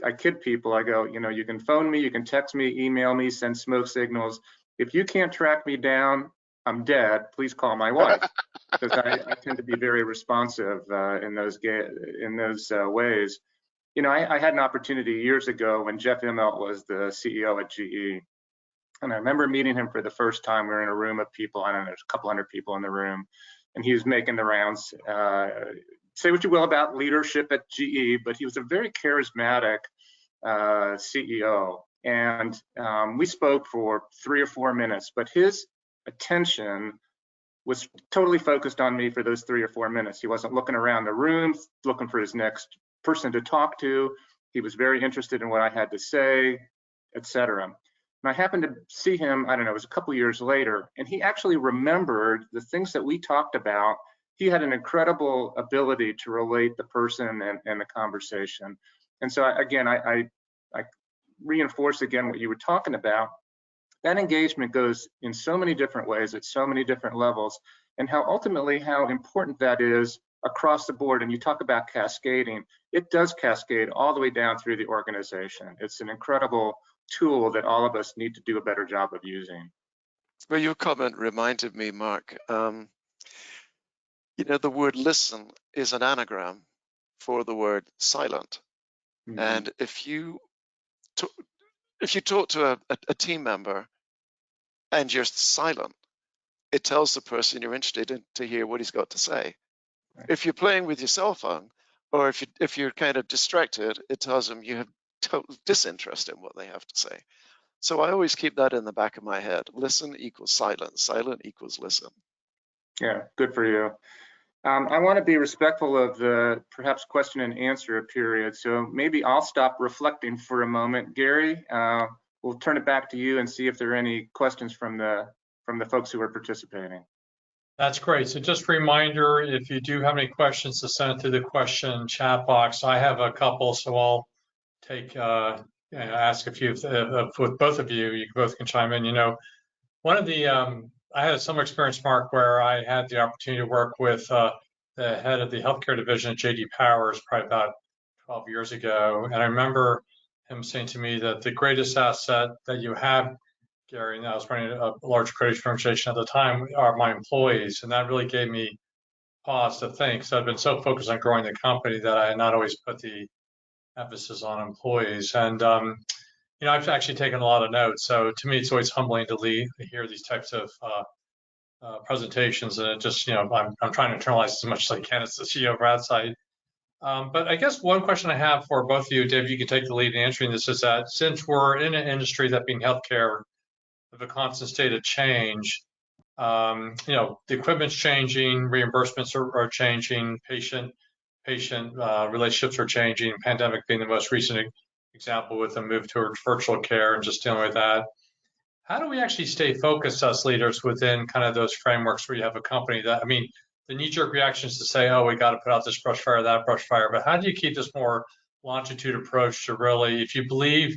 I kid people. I go, you can phone me, you can text me, email me, send smoke signals. If you can't track me down, I'm dead. Please call my wife, because I tend to be very responsive in those ways. I had an opportunity years ago when Jeff Immelt was the CEO at GE. And I remember meeting him for the first time. We were in a room of people. I don't know, there's a couple hundred people in the room. And he was making the rounds. Say what you will about leadership at GE, but he was a very charismatic CEO. And we spoke for 3 or 4 minutes, but his attention was totally focused on me for those 3 or 4 minutes. He wasn't looking around the room, looking for his next person to talk to. He was very interested in what I had to say, etc. And I happened to see him, I don't know, it was a couple years later, and he actually remembered the things that we talked about. He had an incredible ability to relate the person and the conversation. And so again, I reinforce again what you were talking about. That engagement goes in so many different ways at so many different levels, and how important that is across the board. And you talk about cascading, it does cascade all the way down through the organization. It's an incredible tool that all of us need to do a better job of using. Well, your comment reminded me, Mark, the word listen is an anagram for the word silent. Mm-hmm. And if you talk to a team member and you're silent, it tells the person you're interested in to hear what he's got to say. Right. If you're playing with your cell phone, or if you're kind of distracted, it tells them you have total disinterest in what they have to say. So I always keep that in the back of my head. Listen equals silent. Silent equals listen. Yeah, good for you. I want to be respectful of the perhaps question and answer period. So maybe I'll stop reflecting for a moment. Garry, we'll turn it back to you and see if there are any questions from the folks who are participating. That's great. So just a reminder, if you do have any questions, to send it to the question chat box. I have a couple, so I'll take ask a few with both of you. You both can chime in. One of the I had some experience, Mark, where I had the opportunity to work with the head of the healthcare division at J.D. Powers probably about 12 years ago, and I remember him saying to me that the greatest asset that you have, Garry, and I was running a large accreditation organization at the time, are my employees, and that really gave me pause to think. So I've been so focused on growing the company that I had not always put the emphasis on employees. And I've actually taken a lot of notes. So to me, it's always humbling to hear these types of presentations, and it just, I'm trying to internalize as much as I can as the CEO of RadSite. But I guess one question I have for both of you, Dave, you can take the lead in answering this, is that since we're in an industry that being healthcare of a constant state of change, the equipment's changing, reimbursements are changing, patient relationships are changing, pandemic being the most recent example with the move towards virtual care and just dealing with that. How do we actually stay focused as leaders within kind of those frameworks where you have a company that, the knee-jerk reaction is to say, oh, we got to put out this brush fire, that brush fire, but how do you keep this more longitude approach to really, if you believe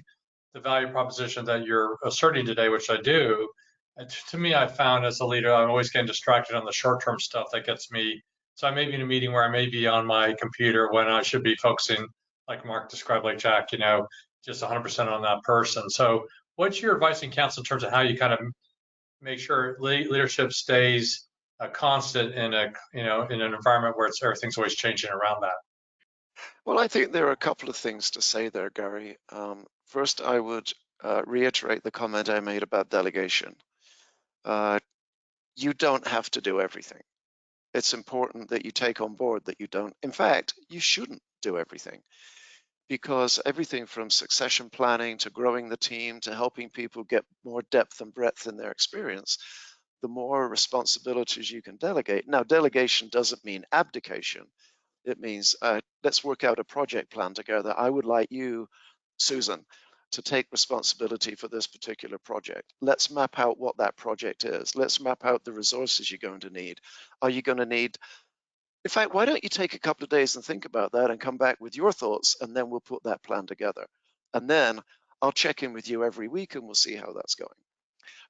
the value proposition that you're asserting today, which I do, to me, I found as a leader, I'm always getting distracted on the short-term stuff that gets me. So I may be in a meeting where I may be on my computer when I should be focusing, like Mark described, like Jack, just 100% on that person. So what's your advice and counsel in terms of how you kind of make sure leadership stays constant in in an environment where everything's always changing around that? Well, I think there are a couple of things to say there, Gary. First, I would reiterate the comment I made about delegation. You don't have to do everything. It's important that you take on board that you don't. In fact, you shouldn't do everything, because everything from succession planning to growing the team to helping people get more depth and breadth in their experience, the more responsibilities you can delegate. Now, delegation doesn't mean abdication. It means let's work out a project plan together. I would like you, Susan, to take responsibility for this particular project. Let's map out what that project is. Let's map out the resources you're going to need. Are you going to need, in fact, why don't you take a couple of days and think about that and come back with your thoughts, and then we'll put that plan together. And then I'll check in with you every week and we'll see how that's going.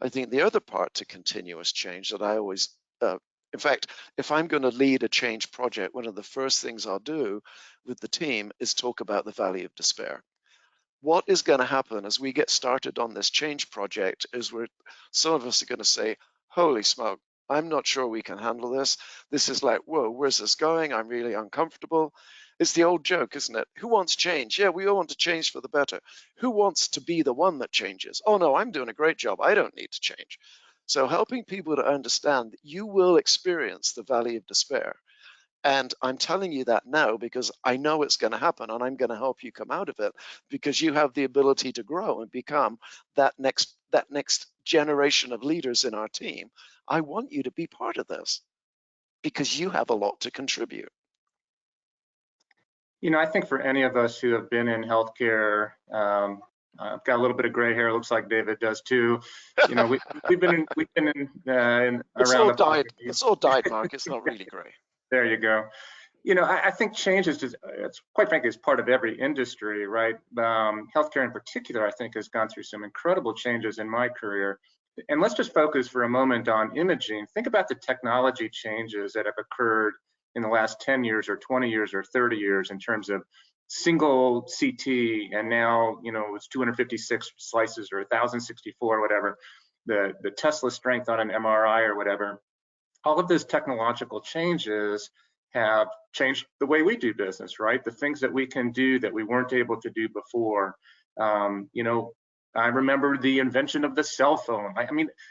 I think the other part to continuous change that I always, in fact, if I'm going to lead a change project, one of the first things I'll do with the team is talk about the valley of despair. What is going to happen as we get started on this change project is some of us are going to say, holy smoke, I'm not sure we can handle this. This is like, whoa, where's this going? I'm really uncomfortable. It's the old joke, isn't it? Who wants change? Yeah, we all want to change for the better. Who wants to be the one that changes? Oh no, I'm doing a great job. I don't need to change. So helping people to understand that you will experience the valley of despair. And I'm telling you that now because I know it's going to happen, and I'm going to help you come out of it because you have the ability to grow and become that next generation of leaders in our team. I want you to be part of this because you have a lot to contribute. I think for any of us who have been in healthcare, I've got a little bit of gray hair. Looks like David does too. We've been in around. It's all dyed, Mark. It's not really gray. There you go. I think change is just, it's quite frankly, it's part of every industry, right? Healthcare in particular, I think, has gone through some incredible changes in my career. And let's just focus for a moment on imaging. Think about the technology changes that have occurred in the last 10 years or 20 years or 30 years in terms of single CT, and now, it's 256 slices or 1064, whatever, the Tesla strength on an MRI or whatever. All of those technological changes have changed the way we do business, right? The things that we can do that we weren't able to do before. I remember the invention of the cell phone.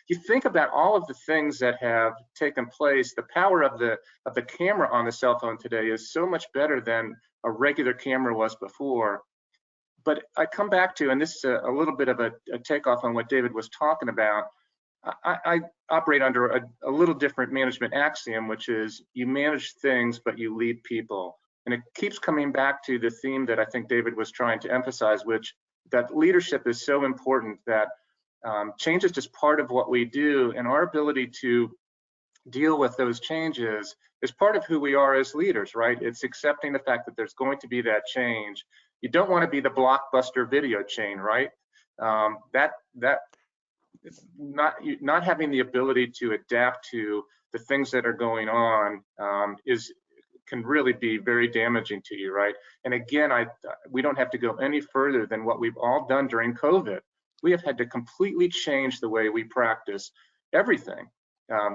You think about all of the things that have taken place. The power of the camera on the cell phone today is so much better than a regular camera was before. But I come back to, and this is a little bit of a takeoff on what David was talking about. I operate under a little different management axiom, which is you manage things, but you lead people. And it keeps coming back to the theme that I think David was trying to emphasize, which that leadership is so important, that change is just part of what we do, and our ability to deal with those changes is part of who we are as leaders, right? It's accepting the fact that there's going to be that change. You don't want to be the blockbuster video chain, right? Not having the ability to adapt to the things that are going on can really be very damaging to you, right? And again, we don't have to go any further than what we've all done during COVID. We have had to completely change the way we practice everything,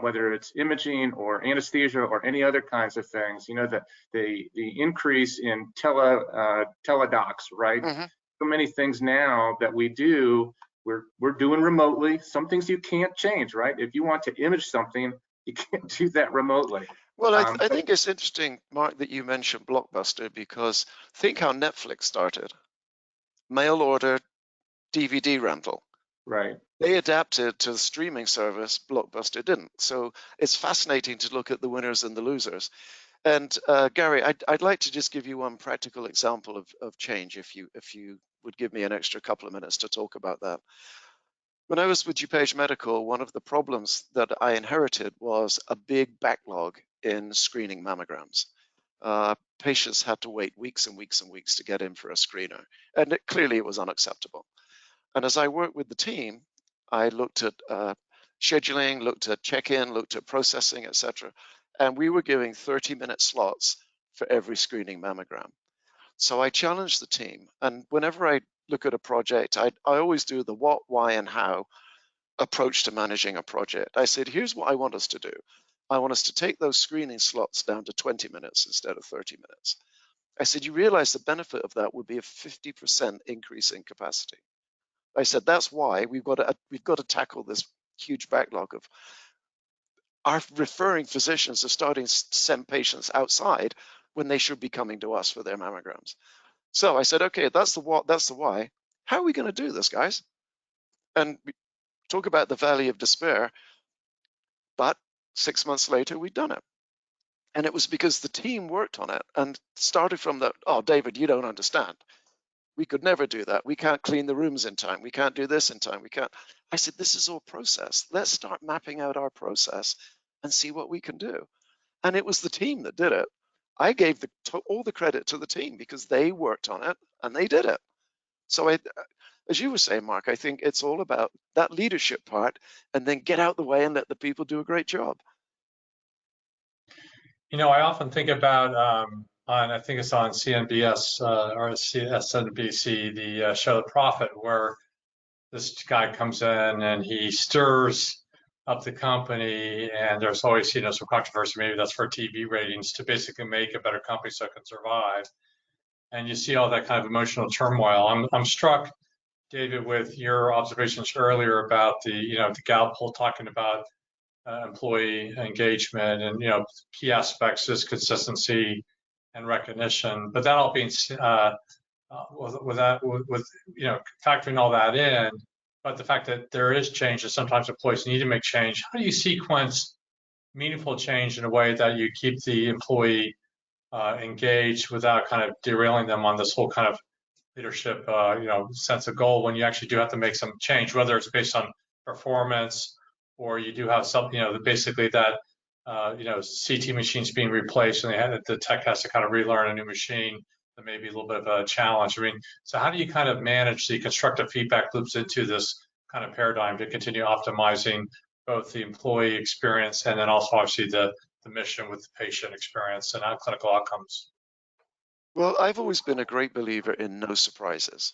whether it's imaging or anesthesia or any other kinds of things. The increase in teledocs, right? Mm-hmm. So many things now that we do, we're doing remotely. Some things you can't change, right? If you want to image something, you can't do that remotely. Well, I think it's interesting, Mark, that you mentioned Blockbuster, because think how Netflix started. Mail order, DVD rental. Right. They adapted to the streaming service, Blockbuster didn't. So it's fascinating to look at the winners and the losers. And Garry, I'd like to just give you one practical example of change, if you would give me an extra couple of minutes to talk about that. When I was with DuPage Medical, one of the problems that I inherited was a big backlog in screening mammograms. Patients had to wait weeks and weeks and weeks to get in for a screener, and clearly it was unacceptable. And as I worked with the team, I looked at scheduling, looked at check-in, looked at processing, etc. And we were giving 30-minute slots for every screening mammogram. So I challenged the team. And whenever I look at a project, I always do the what, why, and how approach to managing a project. I said, here's what I want us to do. I want us to take those screening slots down to 20 minutes instead of 30 minutes. I said, you realize the benefit of that would be a 50% increase in capacity. I said, that's why we've got to tackle this huge backlog of our referring physicians are starting to send patients outside when they should be coming to us for their mammograms. So I said, okay, that's the what, that's the why. How are we going to do this, guys? And we talk about the valley of despair, but 6 months later, we'd done it. And it was because the team worked on it and started from the, oh, David, you don't understand. We could never do that. We can't clean the rooms in time. We can't do this in time. We can't. I said, this is all process. Let's start mapping out our process and see what we can do. And it was the team that did it. I gave all the credit to the team because they worked on it and they did it. So as you were saying, Mark, I think it's all about that leadership part and then get out the way and let the people do a great job. You know, I often think about I think it's on CNBS or SNBC, the show The Prophet, where this guy comes in and he stirs up the company, and there's always, you know, some controversy. Maybe that's for TV ratings to basically make a better company so it can survive. And you see all that kind of emotional turmoil. I'm struck, David, with your observations earlier about the Gallup poll talking about employee engagement and, you know, key aspects is consistency and recognition. But that all being with you know, factoring all that in, but the fact that there is change and sometimes employees need to make change. How do you sequence meaningful change in a way that you keep the employee engaged without kind of derailing them on this whole kind of leadership, sense of goal when you actually do have to make some change, whether it's based on performance or you do have some, basically that, CT machines being replaced and the tech has to kind of relearn a new machine. That may be a little bit of a challenge. I mean, so how do you kind of manage the constructive feedback loops into this kind of paradigm to continue optimizing both the employee experience and then also obviously the mission with the patient experience and clinical outcomes? Well, I've always been a great believer in no surprises.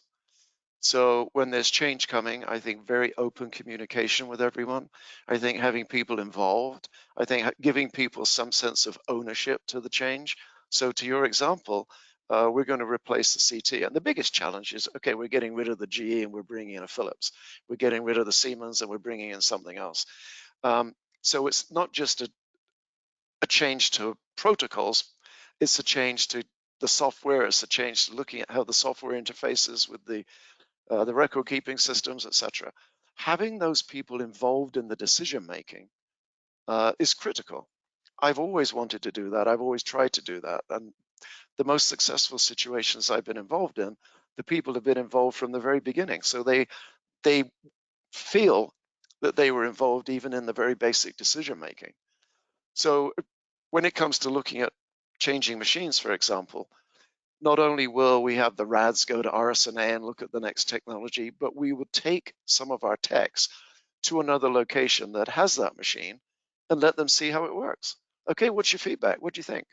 So when there's change coming, I think very open communication with everyone. I think having people involved, I think giving people some sense of ownership to the change. So to your example, we're going to replace the CT. And the biggest challenge is, okay, we're getting rid of the GE and we're bringing in a Philips. We're getting rid of the Siemens and we're bringing in something else. So it's not just a change to protocols, it's a change to the software, it's a change to looking at how the software interfaces with the record keeping systems, etc. Having those people involved in the decision making is critical. I've always wanted to do that. I've always tried to do that. And the most successful situations I've been involved in, the people have been involved from the very beginning. So they feel that they were involved even in the very basic decision making. So when it comes to looking at changing machines, for example, not only will we have the RADs go to RSNA and look at the next technology, but we will take some of our techs to another location that has that machine and let them see how it works. Okay, what's your feedback? What do you think?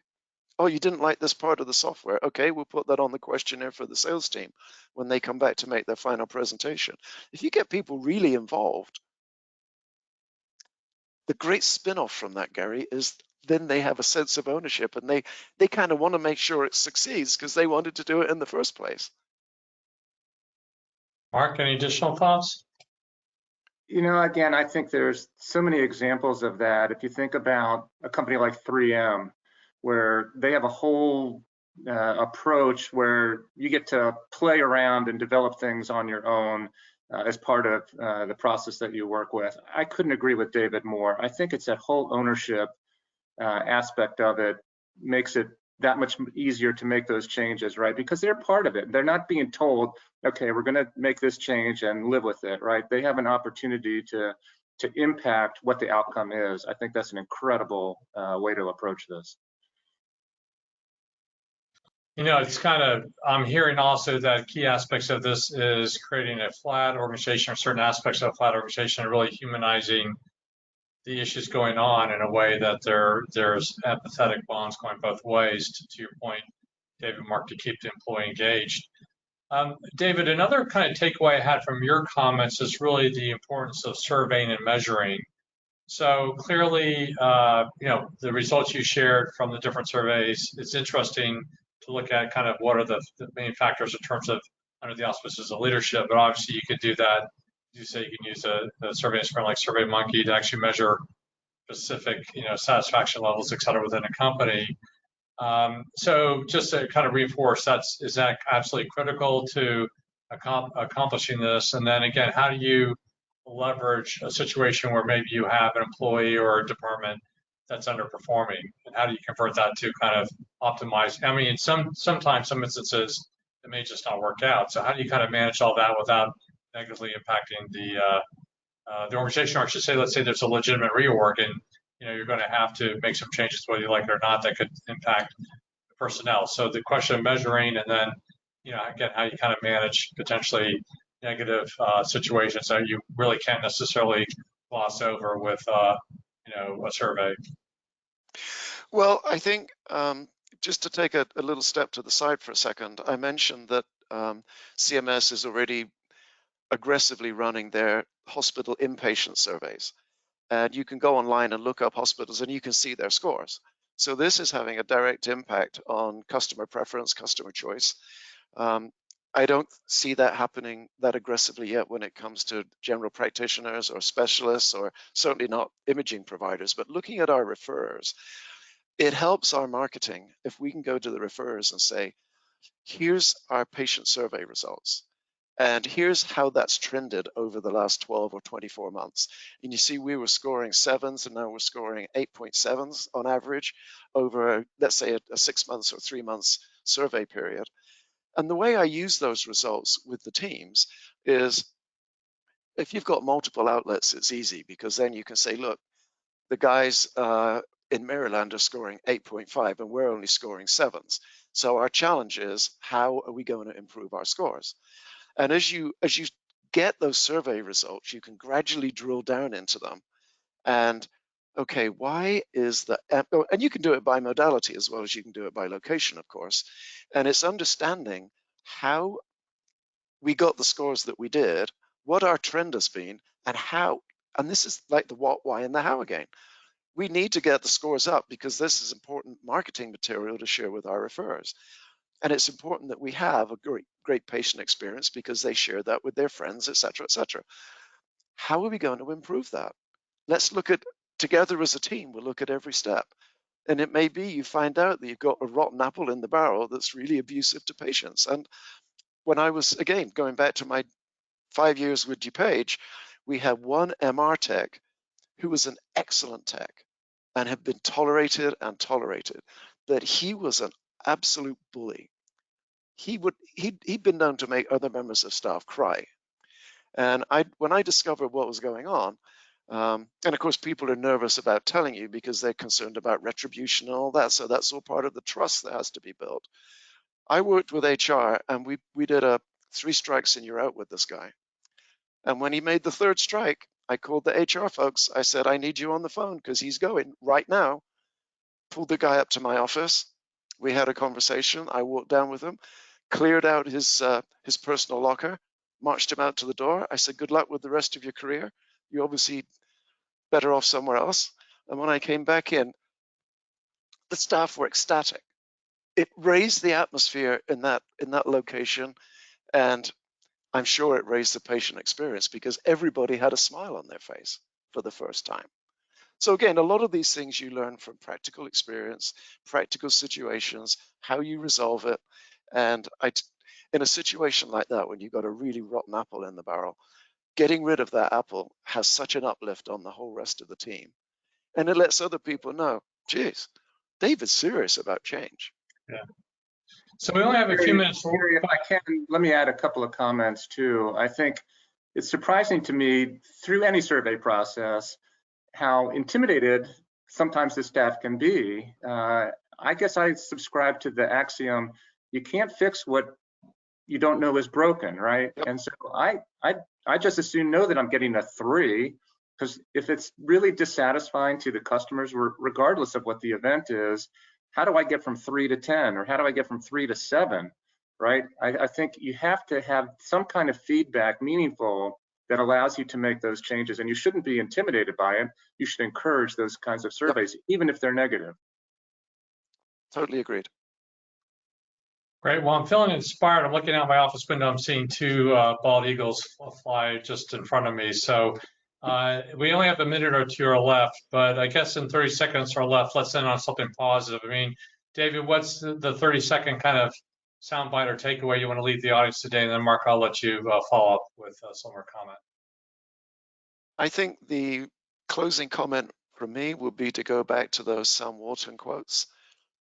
Oh, you didn't like this part of the software. Okay, we'll put that on the questionnaire for the sales team when they come back to make their final presentation. If you get people really involved, the great spin-off from that, Garry, is then they have a sense of ownership and they kind of want to make sure it succeeds because they wanted to do it in the first place. Mark, any additional thoughts? You know, again, I think there's so many examples of that. If you think about a company like 3M, where they have a whole approach where you get to play around and develop things on your own as part of the process that you work with. I couldn't agree with David more. I think it's that whole ownership aspect of it makes it that much easier to make those changes, right? Because they're part of it. They're not being told, okay, we're going to make this change and live with it, right? They have an opportunity to impact what the outcome is. I think that's an incredible way to approach this. You know, it's kind of, I'm hearing also that key aspects of this is creating a flat organization or certain aspects of a flat organization and really humanizing the issues going on in a way that there's empathetic bonds going both ways, to your point, David, Mark, to keep the employee engaged. David, another kind of takeaway I had from your comments is really the importance of surveying and measuring. So clearly, you know, the results you shared from the different surveys, it's interesting to look at kind of what are the main factors in terms of under the auspices of leadership, but obviously you could do that. You say you can use a survey instrument like SurveyMonkey to actually measure specific, you know, satisfaction levels, et cetera, within a company. So just to kind of reinforce, is that absolutely critical to accomplishing this? And then again, how do you leverage a situation where maybe you have an employee or a department that's underperforming, and how do you convert that to kind of optimize? I mean, sometimes some instances it may just not work out. So how do you kind of manage all that without negatively impacting the organization? Or I should say, let's say there's a legitimate reorg, and you know you're going to have to make some changes whether you like it or not that could impact the personnel. So the question of measuring, and then you know again how you kind of manage potentially negative situations that you really can't necessarily gloss over with you know a survey. Well, I think just to take a little step to the side for a second, I mentioned that CMS is already aggressively running their hospital inpatient surveys. And you can go online and look up hospitals and you can see their scores. So this is having a direct impact on customer preference, customer choice. I don't see that happening that aggressively yet when it comes to general practitioners or specialists, or certainly not imaging providers. But looking at our referrers, it helps our marketing if we can go to the referrers and say, here's our patient survey results. And here's how that's trended over the last 12 or 24 months. And you see, we were scoring 7s, and now we're scoring 8.7s on average over, let's say, a 6 months or 3 months survey period. And the way I use those results with the teams is, if you've got multiple outlets, it's easy, because then you can say, look, the guys in Maryland are scoring 8.5 and we're only scoring 7s. So our challenge is, how are we going to improve our scores? And as you get those survey results, you can gradually drill down into them. And okay, why is the, and you can do it by modality as well as you can do it by location, of course. And it's understanding how we got the scores that we did, what our trend has been, and how, and this is like the what, why, and the how again. We need to get the scores up because this is important marketing material to share with our referrers. And it's important that we have a great patient experience because they share that with their friends, et cetera, et cetera. How are we going to improve that? Let's look at, together as a team, we'll look at every step. And it may be you find out that you've got a rotten apple in the barrel that's really abusive to patients. And when I was, again, going back to my 5 years with DuPage, we had one MR tech who was an excellent tech and had been tolerated, but he was an absolute bully. He'd been known to make other members of staff cry. And when I discovered what was going on, and of course people are nervous about telling you because they're concerned about retribution and all that, so that's all part of the trust that has to be built. I worked with HR and we did a 3 strikes and you're out with this guy. And when he made the 3rd strike, I called the HR folks. I said, I need you on the phone because he's going right now. Pulled the guy up to my office. We had a conversation. I walked down with him, cleared out his personal locker, marched him out to the door. I said, good luck with the rest of your career. You're obviously better off somewhere else. And when I came back in, the staff were ecstatic. It raised the atmosphere in that location. And I'm sure it raised the patient experience because everybody had a smile on their face for the first time. So again, a lot of these things you learn from practical experience, practical situations, how you resolve it. And in a situation like that, when you've got a really rotten apple in the barrel, getting rid of that apple has such an uplift on the whole rest of the team. And it lets other people know, geez, David's serious about change. Yeah. So we only have a few minutes. Garry, if I can, let me add a couple of comments too. I think it's surprising to me through any survey process how intimidated sometimes the staff can be. I guess I subscribe to the axiom, you can't fix what you don't know is broken, right? Yep. And so I just as soon know that I'm getting a 3, because if it's really dissatisfying to the customers, regardless of what the event is, how do I get from 3 to 10, or how do I get from 3 to 7, right? I think you have to have some kind of feedback, meaningful, that allows you to make those changes, and you shouldn't be intimidated by it. You should encourage those kinds of surveys, even if they're negative. Totally agreed. Great. Well, I'm feeling inspired. I'm looking out my office window. I'm seeing 2 bald eagles fly just in front of me. So we only have a minute or 2 left, but I guess in 30 seconds or left, let's end on something positive. I mean, David, what's the 30-second kind of soundbite or takeaway you want to leave the audience today? And then Mark, I'll let you follow up with some more comment. I think the closing comment from me will be to go back to those Sam Walton quotes.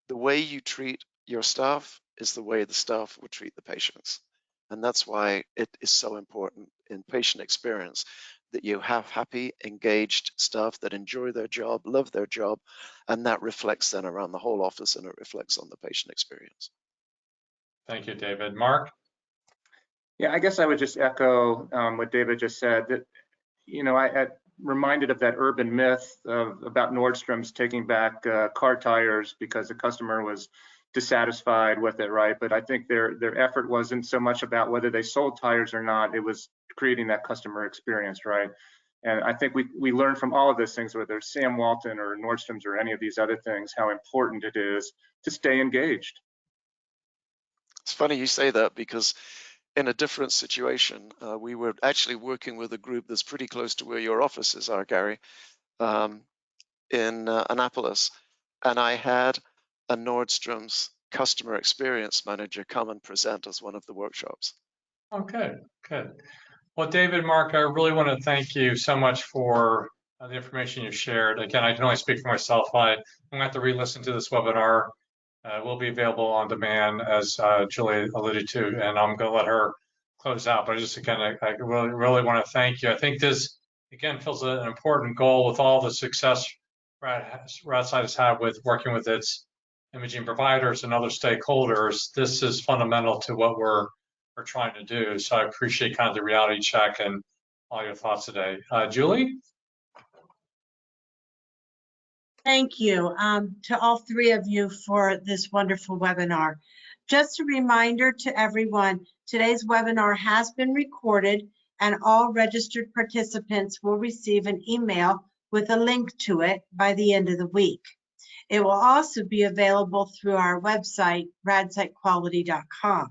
The way you treat your staff is the way the staff will treat the patients. And that's why it is so important in patient experience that you have happy, engaged staff that enjoy their job, love their job, and that reflects then around the whole office and it reflects on the patient experience. Thank you, David. Mark? Yeah, I guess I would just echo what David just said, that, you know, I reminded of that urban myth about Nordstrom's taking back car tires because the customer was dissatisfied with it, right? But I think their effort wasn't so much about whether they sold tires or not, it was creating that customer experience, right? And I think we learned from all of those things, whether it's Sam Walton or Nordstrom's or any of these other things, how important it is to stay engaged. It's funny you say that because in a different situation, we were actually working with a group that's pretty close to where your offices are, Garry, in Annapolis. And I had a Nordstrom's customer experience manager come and present as one of the workshops. Oh, good, good. Well, David, Mark, I really want to thank you so much for the information you shared. Again, I can only speak for myself. I'm going to have to re-listen to this webinar. It will be available on demand, as Julie alluded to, and I'm going to let her close out. But I really want to thank you. I think this, again, feels an important goal with all the success RadSite has had with working with its imaging providers and other stakeholders. This is fundamental to what we're trying to do. So I appreciate kind of the reality check and all your thoughts today. Julie? Thank you to all 3 of you for this wonderful webinar. Just a reminder to everyone, today's webinar has been recorded and all registered participants will receive an email with a link to it by the end of the week. It will also be available through our website, radsitequality.com.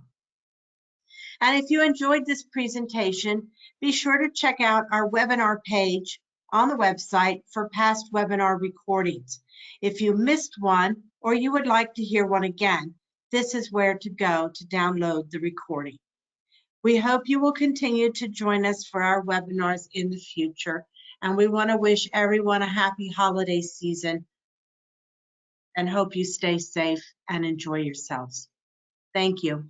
And if you enjoyed this presentation, be sure to check out our webinar page on the website for past webinar recordings. If you missed one or you would like to hear one again, this is where to go to download the recording. We hope you will continue to join us for our webinars in the future, and we want to wish everyone a happy holiday season and hope you stay safe and enjoy yourselves. Thank you.